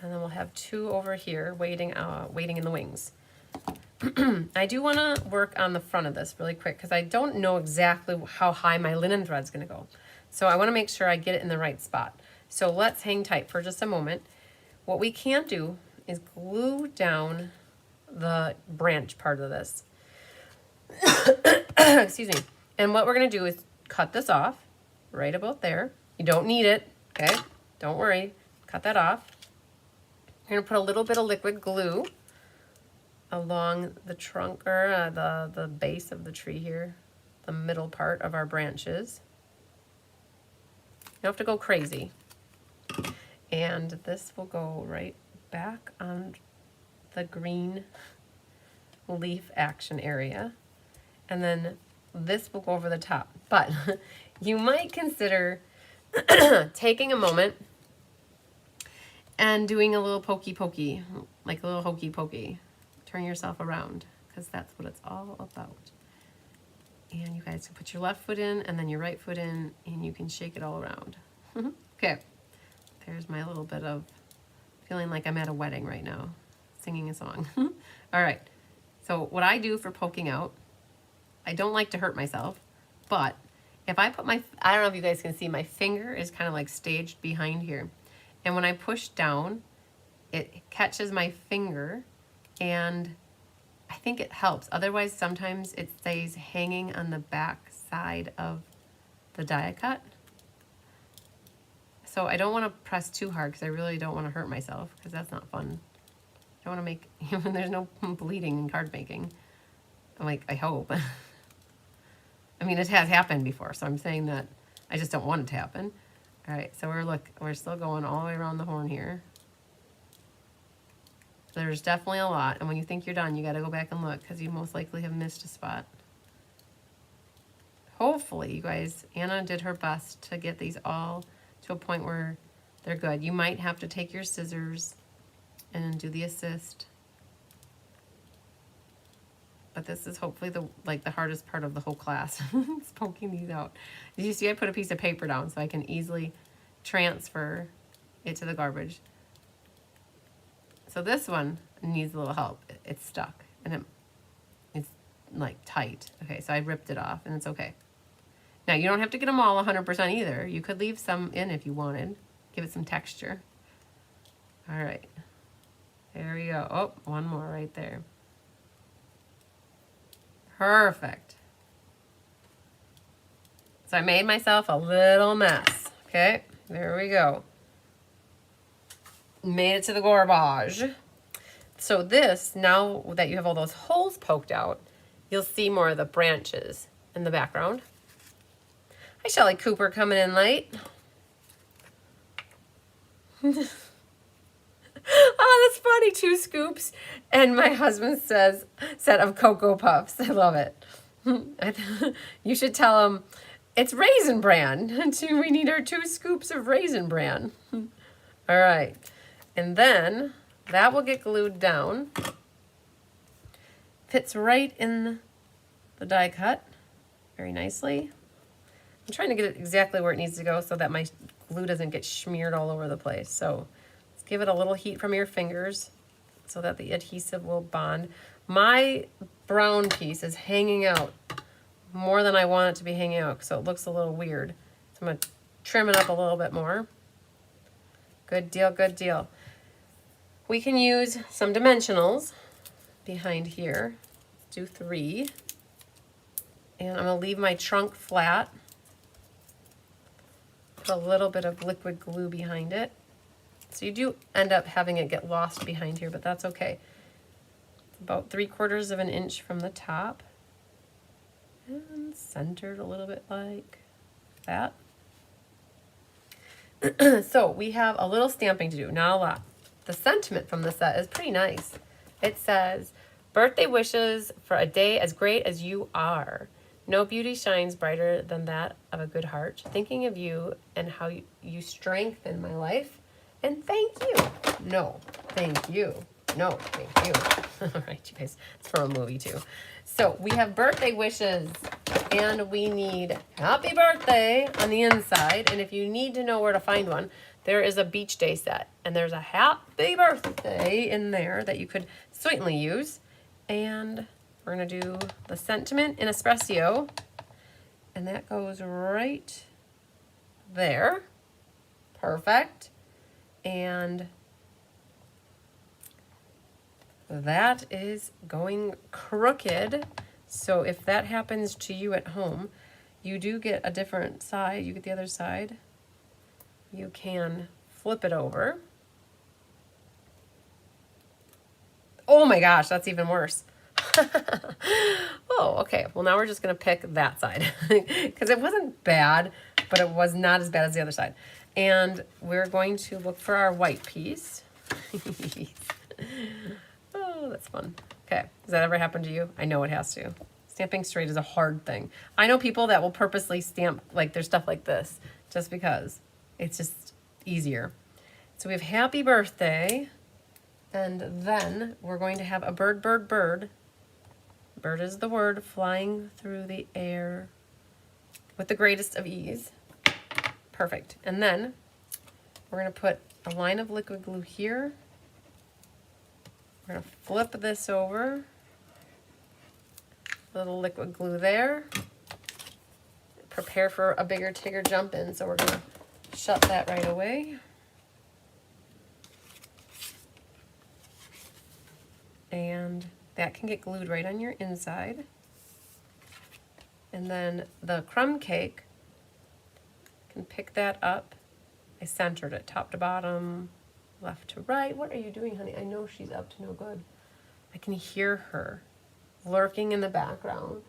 And then we'll have 2 over here waiting in the wings. I do want to work on the front of this really quick because I don't know exactly how high my linen thread's going to go. So I want to make sure I get it in the right spot. So let's hang tight for just a moment. What we can't do is glue down the branch part of this. Excuse me. And what we're going to do is cut this off right about there. You don't need it, okay? Don't worry. Cut that off. You're going to put a little bit of liquid glue along the trunk or the base of the tree here, the middle part of our branches. You don't have to go crazy. And this will go right back on the green leaf action area. And then this will go over the top. But you might consider taking a moment and doing a little pokey pokey, like a little hokey pokey. Turn yourself around, because that's what it's all about. And you guys can put your left foot in and then your right foot in, and you can shake it all around. Okay, there's my little bit of feeling like I'm at a wedding right now, singing a song. All right, so what I do for poking out, I don't like to hurt myself, but if I put my, I don't know if you guys can see, my finger is kind of like staged behind here. And when I push down, it catches my finger, and I think it helps. Otherwise, sometimes it stays hanging on the back side of the die cut. So I don't want to press too hard because I really don't want to hurt myself, because that's not fun. I don't want to make, even there's no bleeding in card making. I'm like, I hope. I mean, it has happened before, so I'm saying that I just don't want it to happen. All right, so we're still going all the way around the horn here. There's definitely a lot, and when you think you're done, you got to go back and look, because you most likely have missed a spot. Hopefully, you guys, Anna did her best to get these all to a point where they're good. You might have to take your scissors and do the assist. But this is hopefully the hardest part of the whole class. It's poking these out. Did you see I put a piece of paper down so I can easily transfer it to the garbage? So this one needs a little help. It's stuck and it's like tight. Okay, so I ripped it off and it's okay. Now you don't have to get them all 100% either. You could leave some in if you wanted. Give it some texture. All right, there we go. Oh, one more right there. Perfect. So I made myself a little mess. Okay, there we go. Made it to the garbage. So this, now that you have all those holes poked out, you'll see more of the branches in the background. Hi, Shelly Cooper coming in late. Oh, that's funny. 2 scoops. And my husband said of Cocoa Puffs. I love it. You should tell him it's Raisin Bran. We need our 2 scoops of Raisin Bran. All right. And then that will get glued down. Fits right in the die cut very nicely. I'm trying to get it exactly where it needs to go so that my glue doesn't get smeared all over the place. So let's give it a little heat from your fingers so that the adhesive will bond. My brown piece is hanging out more than I want it to be hanging out, so it looks a little weird. So I'm going to trim it up a little bit more. Good deal, good deal. We can use some dimensionals behind here. Let's do 3. And I'm going to leave my trunk flat. Put a little bit of liquid glue behind it. So you do end up having it get lost behind here, but that's okay. About 3/4 of an inch from the top. And centered a little bit like that. So we have a little stamping to do, not a lot. The sentiment from the set is pretty nice. It says, birthday wishes for a day as great as you are. No beauty shines brighter than that of a good heart. Thinking of you and how you strengthen my life. And thank you. No, thank you. No, thank you. All right, you guys, it's from a movie too. So we have birthday wishes and we need happy birthday on the inside. And if you need to know where to find one, there is a beach day set and there's a happy birthday in there that you could certainly use. And we're gonna do the sentiment in espresso, and that goes right there. Perfect. And that is going crooked. So if that happens to you at home, you do get a different side. You get the other side. You can flip it over. Oh my gosh, that's even worse. Oh, okay. Well, now we're just going to pick that side because it wasn't bad, but it was not as bad as the other side. And we're going to look for our white piece. Oh, that's fun. Okay. Does that ever happen to you? I know it has to. Stamping straight is a hard thing. I know people that will purposely stamp like their stuff like this just because it's just easier. So we have happy birthday. And then we're going to have a bird, bird, bird. Bird is the word, flying through the air with the greatest of ease. Perfect. And then we're going to put a line of liquid glue here. We're going to flip this over. A little liquid glue there. Prepare for a bigger Tigger jump in, so we're going to shut that right away. And that can get glued right on your inside. And then the crumb cake, can pick that up. I centered it top to bottom, left to right. What are you doing, honey? I know she's up to no good. I can hear her lurking in the background,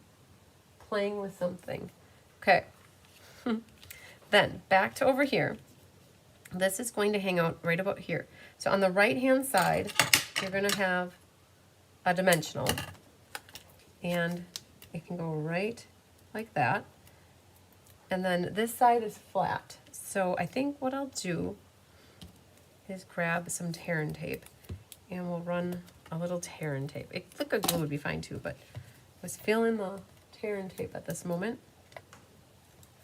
playing with something. Okay. Then back to over here. This is going to hang out right about here. So on the right-hand side, you're going to have a dimensional, and it can go right like that. And then this side is flat. So I think what I'll do is grab some tear and tape, and we'll run a little tear and tape. Liquid glue would be fine too, but I was feeling the tear and tape at this moment.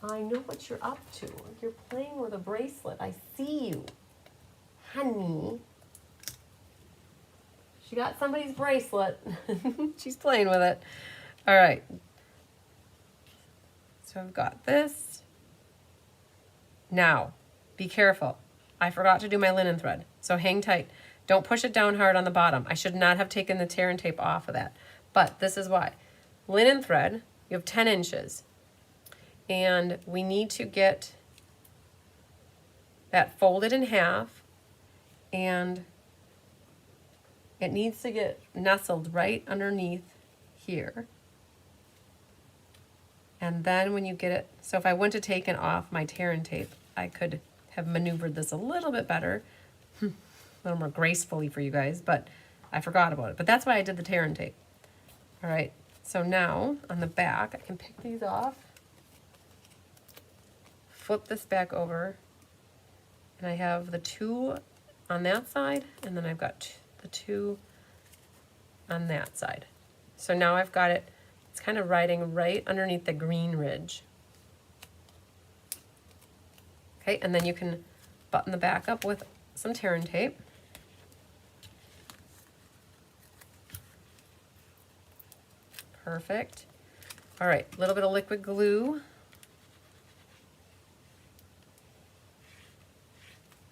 I know what you're up to. You're playing with a bracelet. I see you, honey. She got somebody's bracelet. She's playing with it. All right. So I've got this. Now, be careful. I forgot to do my linen thread. So hang tight. Don't push it down hard on the bottom. I should not have taken the tear and tape off of that. But this is why. Linen thread, you have 10 inches. And we need to get that folded in half and It needs to get nestled right underneath here. And then when you get it, so if I went to taken off my tear and tape, I could have maneuvered this a little bit better, a little more gracefully for you guys, but I forgot about it. But that's why I did the tear and tape. All right, so now on the back, I can pick these off, flip this back over, and I have the two on that side, and then I've got the two on that side. So now I've got it, it's kind of riding right underneath the green ridge. Okay, and then you can button the back up with some tear and tape. Perfect. All right, a little bit of liquid glue.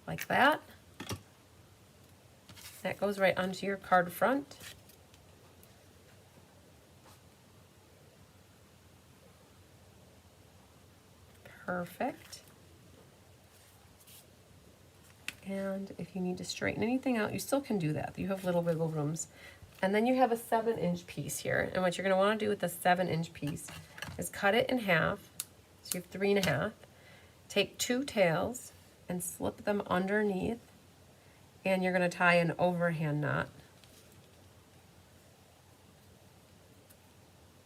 Like that. That goes right onto your card front. Perfect. And if you need to straighten anything out, you still can do that. You have little wiggle rooms. And then you have a 7-inch piece here. And what you're going to want to do with the 7-inch piece is cut it in half. So you have 3.5. Take 2 tails and slip them underneath. And you're going to tie an overhand knot.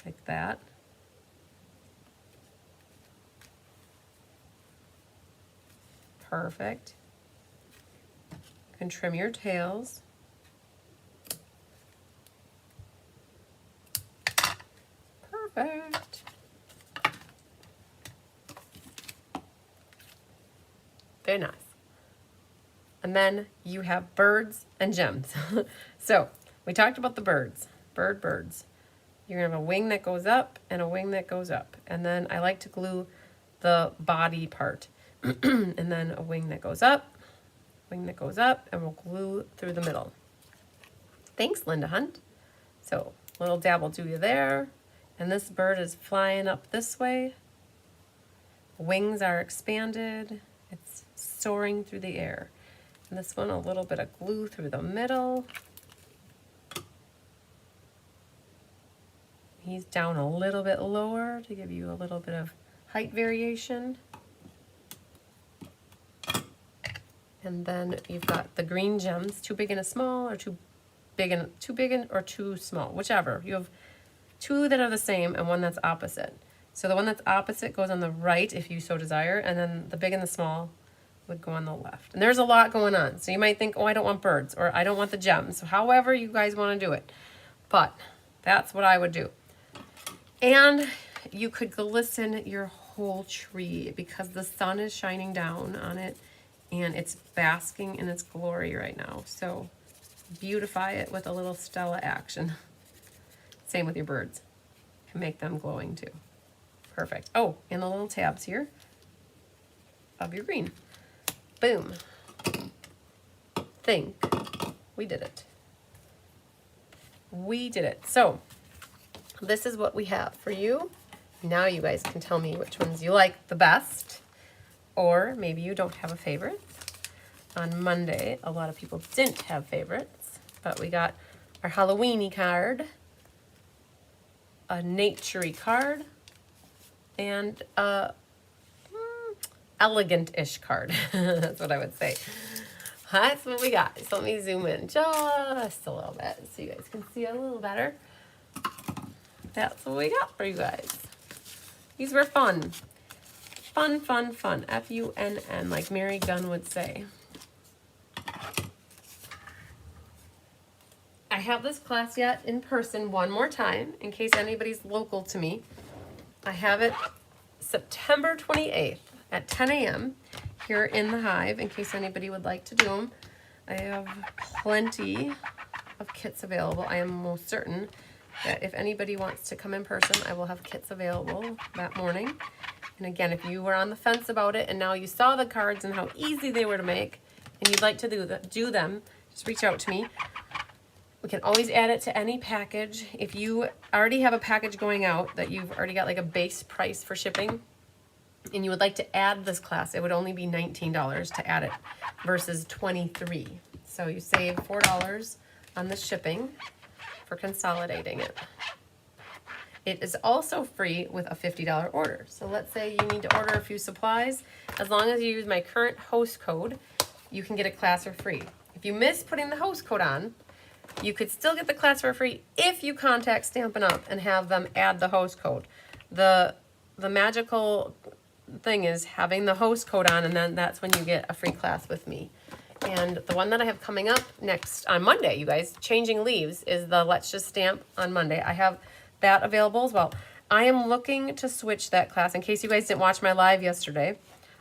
Like that. Perfect. You can trim your tails. Perfect. Very nice. And then you have birds and gems. So we talked about the birds. Birds. You're gonna have a wing that goes up and a wing that goes up. And then I like to glue the body part. And then a wing that goes up, and we'll glue through the middle. Thanks, Linda Hunt. So little dab will do you there. And this bird is flying up this way. Wings are expanded. It's soaring through the air. And this one, a little bit of glue through the middle. He's down a little bit lower to give you a little bit of height variation. And then you've got the green gems, too big and a small, or too big and or too small, whichever. You have 2 that are the same and 1 that's opposite. So the one that's opposite goes on the right if you so desire, and then the big and the small would go on the left. And there's a lot going on. So you might think, oh, I don't want birds, or I don't want the gems. So however you guys want to do it. But that's what I would do. And you could glisten your whole tree because the sun is shining down on it and it's basking in its glory right now. So beautify it with a little Stella action. Same with your birds. You can make them glowing too. Perfect. Oh, and the little tabs here of your green. Boom. Think. We did it. We did it. So this is what we have for you. Now you guys can tell me which ones you like the best, or maybe you don't have a favorite. On Monday, a lot of people didn't have favorites, but we got our Halloween-y card, a nature-y card, and a elegant-ish card. That's what I would say. That's what we got. So let me zoom in just a little bit so you guys can see a little better. That's what we got for you guys. These were fun. Fun, fun, fun. F-U-N-N, like Mary Gunn would say. I have this class yet in person one more time in case anybody's local to me. I have it September 28th at 10 a.m. here in the Hive in case anybody would like to do them. I have plenty of kits available. I am most certain that if anybody wants to come in person, I will have kits available that morning. And again, if you were on the fence about it and now you saw the cards and how easy they were to make and you'd like to do them, just reach out to me. We can always add it to any package. If you already have a package going out that you've already got like a base price for shipping and you would like to add this class, it would only be $19 to add it versus $23. So you save $4 on the shipping for consolidating it. It is also free with a $50 order. So let's say you need to order a few supplies. As long as you use my current host code, you can get a class for free. If you miss putting the host code on, you could still get the class for free if you contact Stampin' Up! And have them add the host code. The magical thing is having the host code on, and then that's when you get a free class with me. And the one that I have coming up next on Monday, you guys, changing leaves, is the Let's Just Stamp on Monday. I have that available as well. I am looking to switch that class. In case you guys didn't watch my live yesterday,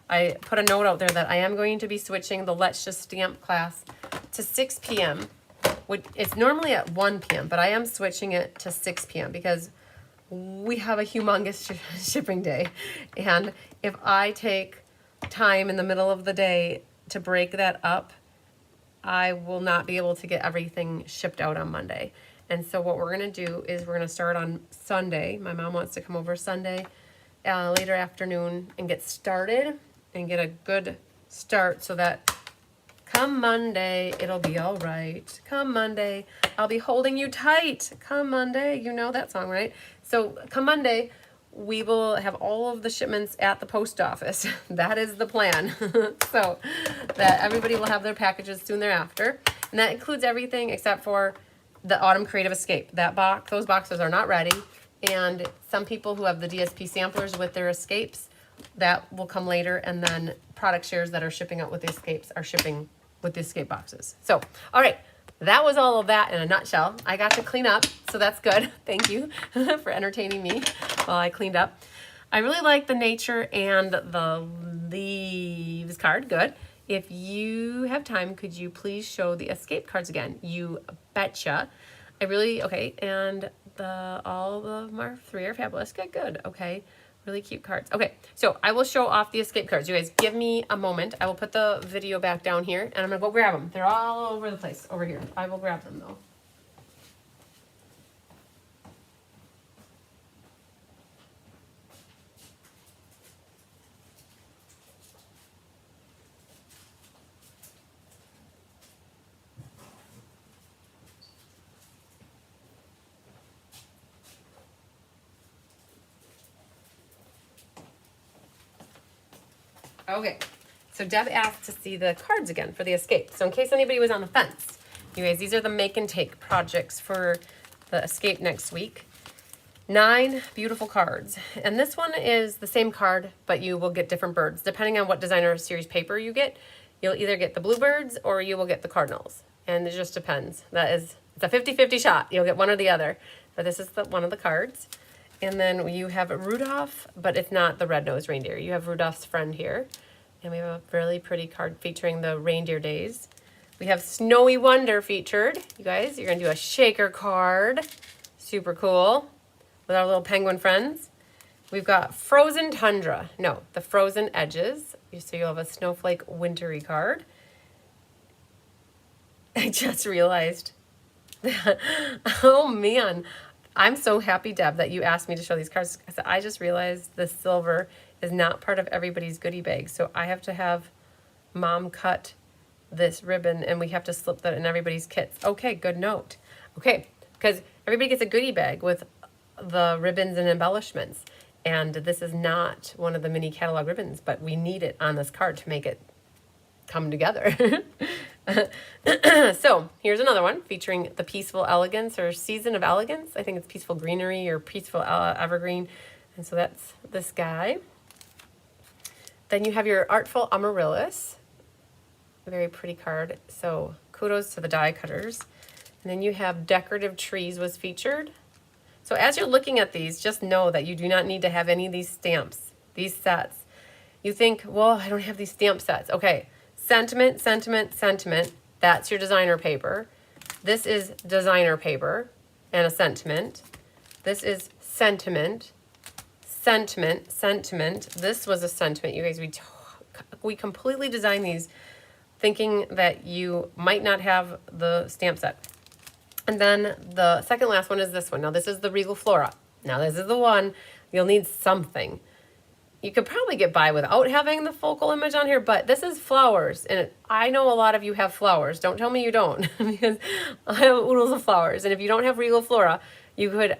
I put a note out there that I am going to be switching the Let's Just Stamp class to 6 p.m. It's normally at 1 p.m., but I am switching it to 6 p.m. because we have a humongous shipping day. And if I take time in the middle of the day to break that up, I will not be able to get everything shipped out on Monday. And so what we're going to do is we're going to start on Sunday. My mom wants to come over Sunday, later afternoon, and get started and get a good start so that come Monday, it'll be all right. Come Monday, I'll be holding you tight. Come Monday, you know that song, right? So come Monday, we will have all of the shipments at the post office. That is the plan. So that everybody will have their packages soon thereafter. And that includes everything except for the Autumn Creative Escape. That box, those boxes are not ready. And some people who have the DSP samplers with their escapes, that will come later. And then product shares that are shipping out with the escapes are shipping with the escape boxes. So, all right. That was all of that in a nutshell. I got to clean up, so that's good. Thank you for entertaining me while I cleaned up. I really like the nature and the leaves card. Good. If you have time, could you please show the escape cards again? You betcha. Okay, and all of them are 3 are fabulous. Good. Okay. Really cute cards. Okay, so I will show off the escape cards. You guys, give me a moment. I will put the video back down here, and I'm going to go grab them. They're all over the place over here. I will grab them, though. Okay, so Deb asked to see the cards again for the escape. So in case anybody was on the fence, you guys, these are the make and take projects for the escape next week. 9 beautiful cards. And this one is the same card, but you will get different birds. Depending on what designer series paper you get, you'll either get the bluebirds or you will get the cardinals. And it just depends. It's a 50-50 shot. You'll get one or the other. But this is one of the cards. And then you have Rudolph, but it's not the red-nosed reindeer. You have Rudolph's friend here. And we have a really pretty card featuring the reindeer days. We have Snowy Wonder featured. You guys, you're going to do a shaker card. Super cool. With our little penguin friends. We've got Frozen Tundra. No, the Frozen Edges. So you'll have a snowflake wintry card. I just realized that, oh man. I'm so happy, Deb, that you asked me to show these cards. I just realized the silver is not part of everybody's goodie bag. So I have to have Mom cut this ribbon and we have to slip that in everybody's kits. Okay, good note. Okay, because everybody gets a goodie bag with the ribbons and embellishments. And this is not one of the mini catalog ribbons, but we need it on this card to make it come together. So here's another one featuring the Peaceful Elegance or Season of Elegance. I think it's Peaceful Greenery or Peaceful Evergreen. And so that's this guy. Then you have your Artful Amaryllis. A very pretty card. So kudos to the die cutters. And then you have Decorative Trees was featured. So as you're looking at these, just know that you do not need to have any of these stamps, these sets. You think, well, I don't have these stamp sets. Okay. Sentiment, Sentiment, Sentiment. That's your designer paper. This is designer paper and a sentiment. This is sentiment, sentiment, sentiment. This was a sentiment. You guys, we completely designed these thinking that you might not have the stamp set. And then the second last one is this one. Now this is the Regal Flora. Now this is the one you'll need something. you could probably get by without having the focal image on here, but this is flowers. And I know a lot of you have flowers. Don't tell me you don't, because I have oodles of flowers. And if you don't have Regal Flora, you could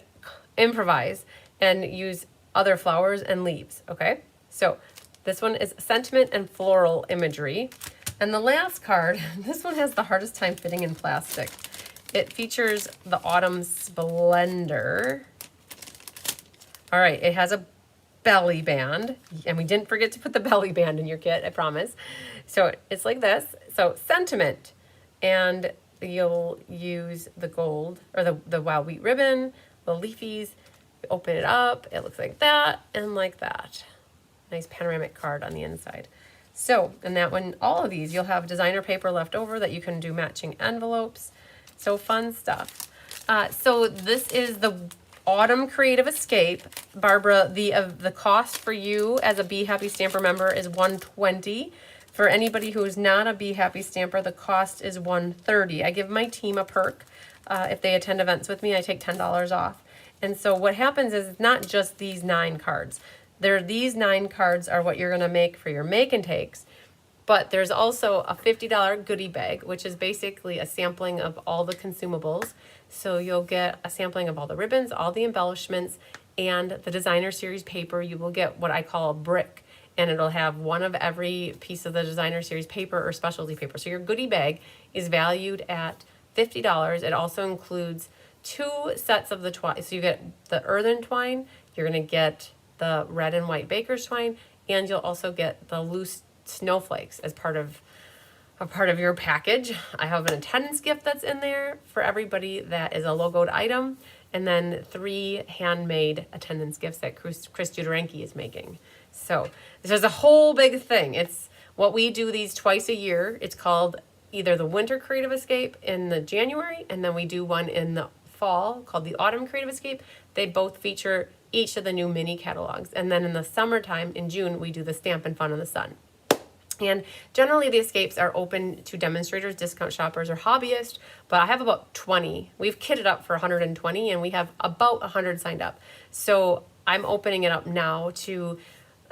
improvise and use other flowers and leaves, okay? So this one is sentiment and floral imagery. And the last card, this one has the hardest time fitting in plastic. It features the Autumn Splendor. All right, it has a belly band, and we didn't forget to put the belly band in your kit, I promise. So it's like this. So sentiment, and you'll use the gold or the wild wheat ribbon, the leafies. You open it up, it looks like that and like that. Nice panoramic card on the inside. So, and that one, all of these, you'll have designer paper left over that you can do matching envelopes. So fun stuff. So this is the Autumn Creative Escape. Barbara, the cost for you as a Be Happy Stamper member is $120. For anybody who's not a Be Happy Stamper, the cost is $130. I give my team a perk. If they attend events with me, I take $10 off. And so what happens is it's not just these 9 cards. These 9 cards are what you're going to make for your make and takes. But there's also a $50 goodie bag, which is basically a sampling of all the consumables. So you'll get a sampling of all the ribbons, all the embellishments, and the designer series paper. You will get what I call a brick, and it'll have one of every piece of the designer series paper or specialty paper. So your goodie bag is valued at $50. It also includes 2 sets of the twine. So you get the earthen twine, you're going to get the red and white baker's twine, and you'll also get the loose snowflakes as part of your package. I have an attendance gift that's in there for everybody that is a logoed item, and then 3 handmade attendance gifts that Chris Judoranki is making. So this is a whole big thing. It's what we do these twice a year. It's called either the Winter Creative Escape in the January, and then we do one in the fall called the Autumn Creative Escape. They both feature each of the new mini catalogs. And then in the summertime, in June, we do the Stampin' Fun in the Sun. And generally the escapes are open to demonstrators, discount shoppers, or hobbyists, but I have about 20. We've kitted up for 120, and we have about 100 signed up. So I'm opening it up now to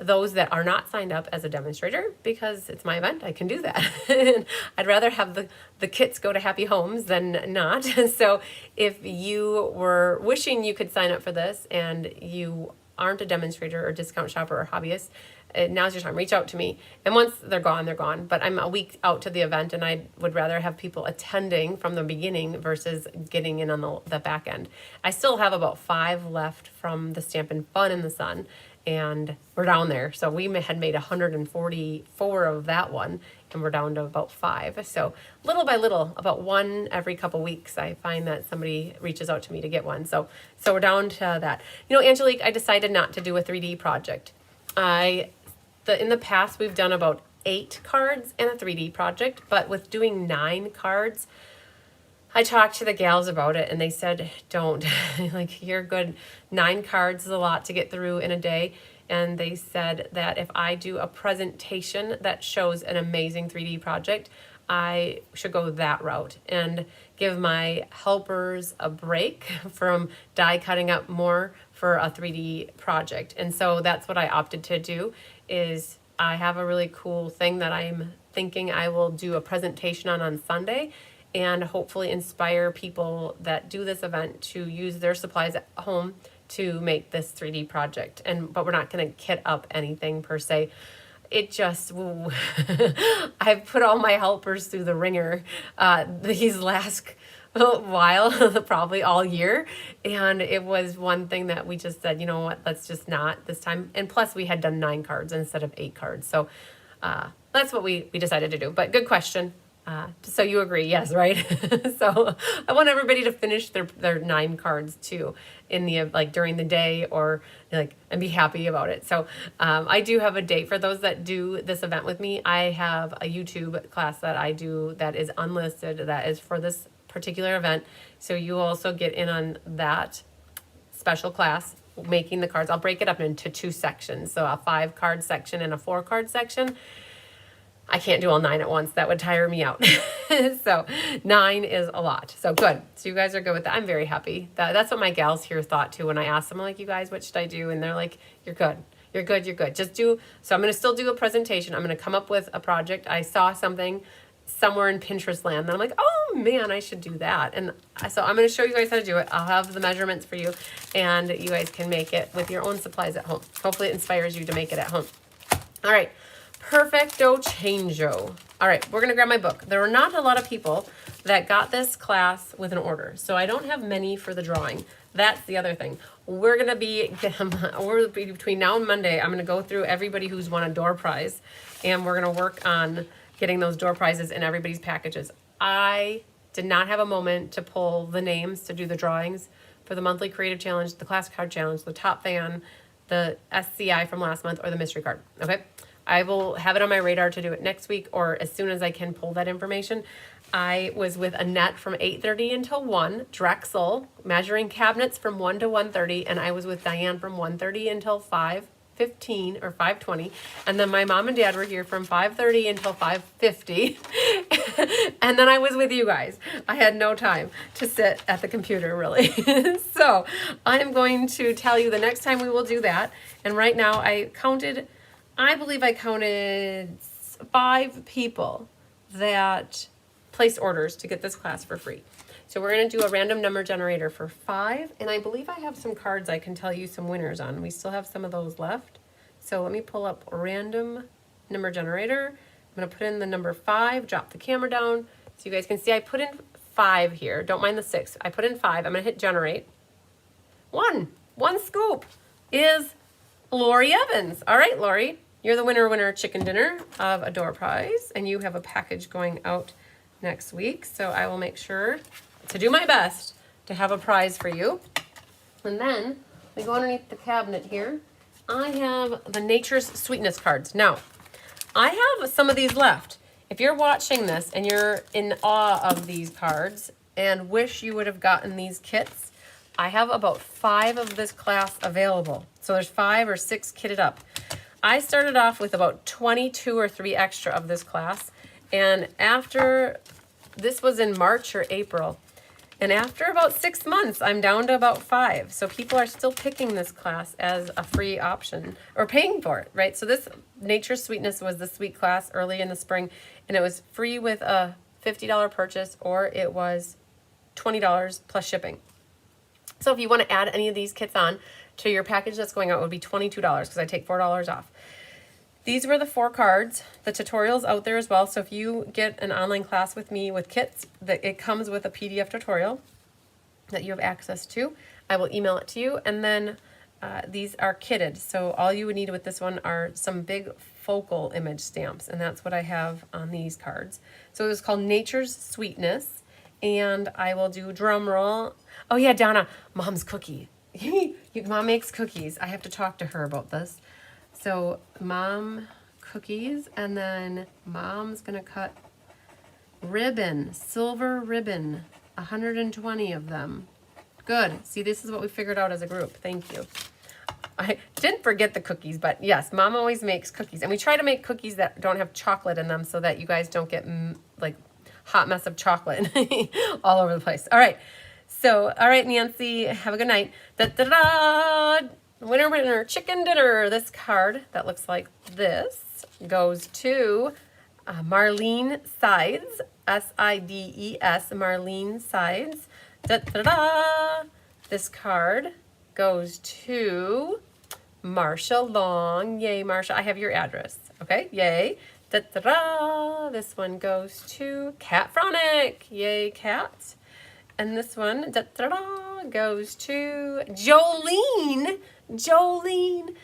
those that are not signed up as a demonstrator, because it's my event, I can do that. And I'd rather have the kits go to happy homes than not. So if you were wishing you could sign up for this and you aren't a demonstrator or discount shopper or hobbyist, now's your time. Reach out to me. And once they're gone, they're gone. But I'm a week out to the event, and I would rather have people attending from the beginning versus getting in on the back end. I still have about 5 left from the Stampin' Fun in the Sun, and we're down there. So we had made 144 of that one, and we're down to about 5. So little by little, about 1 every couple weeks, I find that somebody reaches out to me to get one. So we're down to that. You know, Angelique, I decided not to do a 3D project. In the past, we've done about 8 cards and a 3D project, but with doing 9 cards, I talked to the gals about it, and they said, don't. Like, you're good. 9 cards is a lot to get through in a day. And they said that if I do a presentation that shows an amazing 3D project, I should go that route and give my helpers a break from die cutting up more for a 3D project. And so that's what I opted to do. Is I have a really cool thing that I'm thinking I will do a presentation on Sunday, and hopefully inspire people that do this event to use their supplies at home to make this 3D project. But we're not going to kit up anything per se. It just, I've put all my helpers through the ringer these last while, probably all year. And it was one thing that we just said, you know what, let's just not this time. And plus we had done 9 cards instead of 8 cards. So that's what we decided to do. But good question. So you agree, yes, right? So I want everybody to finish their 9 cards too in the during the day, or and be happy about it. So I do have a date for those that do this event with me. I have a YouTube class that I do that is unlisted, that is for this particular event. So you also get in on that special class, making the cards. I'll break it up into 2 sections. So a 5 card section and a 4 card section. I can't do all 9 at once. That would tire me out. So 9 is a lot. So good. So you guys are good with that. I'm very happy. That's what my gals here thought too when I asked them, like, you guys, what should I do? And they're like, you're good. You're good. You're good. Just do, so I'm going to still do a presentation. I'm going to come up with a project. I saw something somewhere in Pinterest land. And I'm like, oh man, I should do that. And so I'm going to show you guys how to do it. I'll have the measurements for you and you guys can make it with your own supplies at home. Hopefully it inspires you to make it at home. All right. Perfecto changeo. All right, we're going to grab my book. There were not a lot of people that got this class with an order, so I don't have many for the drawing. That's the other thing. We're going to be between now and Monday, I'm going to go through everybody who's won a door prize, and we're going to work on getting those door prizes in everybody's packages. I did not have a moment to pull the names to do the drawings for the monthly creative challenge, the class card challenge, the top fan, the SCI from last month, or the mystery card, okay? I will have it on my radar to do it next week or as soon as I can pull that information. I was with Annette from 8:30 until 1, Drexel, measuring cabinets from 1 to 1:30, and I was with Diane from 1:30 until 5:15 or 5:20, and then my mom and dad were here from 5:30 until 5:50, and then I was with you guys. I had no time to sit at the computer, really. So I am going to tell you the next time we will do that, and right now I believe I counted 5 people that placed orders to get this class for free. So we're going to do a random number generator for 5, and I believe I have some cards I can tell you some winners on. We still have some of those left. So let me pull up a random number generator. I'm going to put in the number 5, drop the camera down so you guys can see I put in 5 here. Don't mind the 6. I put in 5. I'm going to hit generate. One scoop is Lori Evans. All right, Lori. You're the winner chicken dinner of a door prize, and you have a package going out next week. So I will make sure to do my best to have a prize for you. And then we go underneath the cabinet here. I have the Nature's Sweetness cards. Now, I have some of these left. If you're watching this and you're in awe of these cards and wish you would have gotten these kits, I have about 5 of this class available. So there's 5 or 6 kitted up. I started off with about 22 or 3 extra of this class, and after, this was in March or April, and after about 6 months, I'm down to about 5. So people are still picking this class as a free option, or paying for it, right? So this Nature's Sweetness was the sweet class early in the spring, and it was free with a $50 purchase, or it was $20 plus shipping. So if you want to add any of these kits on to your package that's going out, it would be $22 because I take $4 off. These were the 4 cards. The tutorial's out there as well. So if you get an online class with me with kits, it comes with a PDF tutorial that you have access to. I will email it to you. And then these are kitted. So all you would need with this one are some big focal image stamps. And that's what I have on these cards. So it was called Nature's Sweetness. And I will do drum roll. Oh yeah, Donna, Mom's cookie. Mom makes cookies. I have to talk to her about this. So Mom cookies, and then Mom's gonna cut ribbon, silver ribbon, 120 of them. Good. See, this is what we figured out as a group. Thank you. I didn't forget the cookies, but yes, Mom always makes cookies. And we try to make cookies that don't have chocolate in them so that you guys don't get like hot mess of chocolate all over the place. All right. So, all right, Nancy, have a good night. Da-da-da! Winner, chicken dinner. This card that looks like this goes to Marlene Sides, S-I-D-E-S, Marlene Sides. Da-da-da! This card goes to Marsha Long. Yay, Marsha. I have your address. Okay, yay. Da-da-da! This one goes to Cat Fronic. Yay, Cat. And this one, da-da-da, goes to Jolene LaJoy.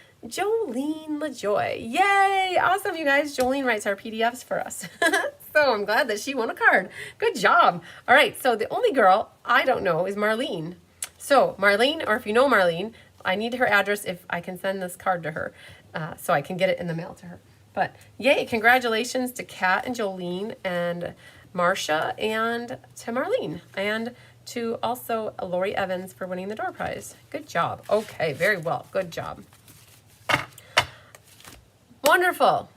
Yay! Awesome, you guys. Jolene writes our PDFs for us. So I'm glad that she won a card. Good job. All right, so the only girl I don't know is Marlene. So Marlene, or if you know Marlene, I need her address if I can send this card to her so I can get it in the mail to her. But yay, congratulations to Kat and Jolene and Marcia and to Marlene and to also Lori Evans for winning the door prize. Good job. Okay, very well. Good job. Wonderful.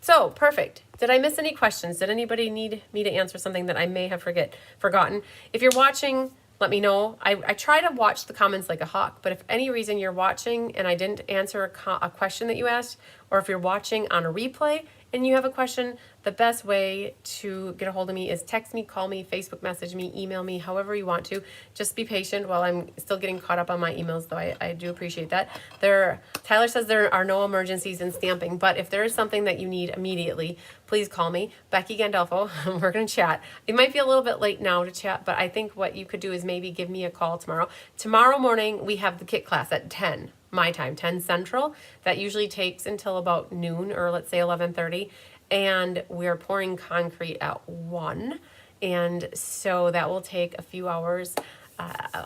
So, perfect. Did I miss any questions? Did anybody need me to answer something that I may have forgotten? If you're watching let me know. I try to watch the comments like a hawk, but if any reason you're watching and I didn't answer a question that you asked, or if you're watching on a replay and you have a question, the best way to get a hold of me is text me, call me, Facebook message me, email me, however you want to. Just be patient while I'm still getting caught up on my emails, though I do appreciate that. Tyler says there are no emergencies in stamping, but if there is something that you need immediately, please call me. Becky Gandolfo, we're going to chat. It might be a little bit late now to chat, but I think what you could do is maybe give me a call tomorrow. Tomorrow morning, we have the kit class at 10. My time, 10 Central. That usually takes until about noon, or let's say 11:30, and we're pouring concrete at 1, and so that will take a few hours.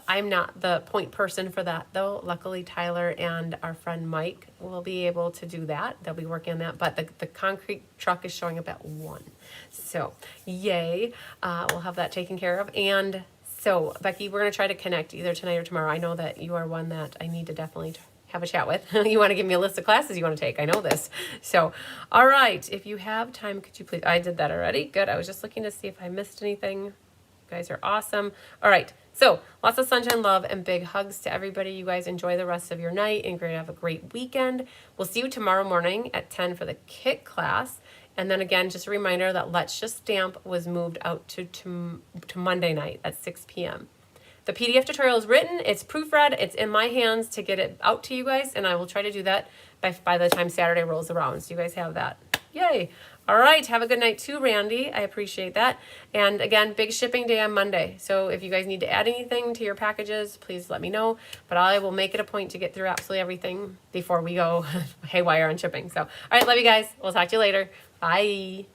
I'm not the point person for that, though. Luckily, Tyler and our friend Mike will be able to do that. They'll be working on that, but the concrete truck is showing up at 1. So, yay. We'll have that taken care of. And so, Becky, we're going to try to connect either tonight or tomorrow. I know that you are one that I need to definitely have a chat with. You want to give me a list of classes you want to take. I know this. So, all right. If you have time, could you please? I did that already. Good. I was just looking to see if I missed anything. You guys are awesome. All right. So, lots of sunshine, love, and big hugs to everybody. You guys enjoy the rest of your night and have a great weekend. We'll see you tomorrow morning at 10 for the kit class. And then again, just a reminder that Let's Just Stamp was moved out to Monday night at 6 p.m. The PDF tutorial is written, it's proofread, it's in my hands to get it out to you guys, and I will try to do that by the time Saturday rolls around, so you guys have that. Yay! All right, have a good night too, Randy. I appreciate that. And again, big shipping day on Monday, so if you guys need to add anything to your packages, please let me know, but I will make it a point to get through absolutely everything before we go haywire on shipping. So, all right, love you guys. We'll talk to you later. Bye.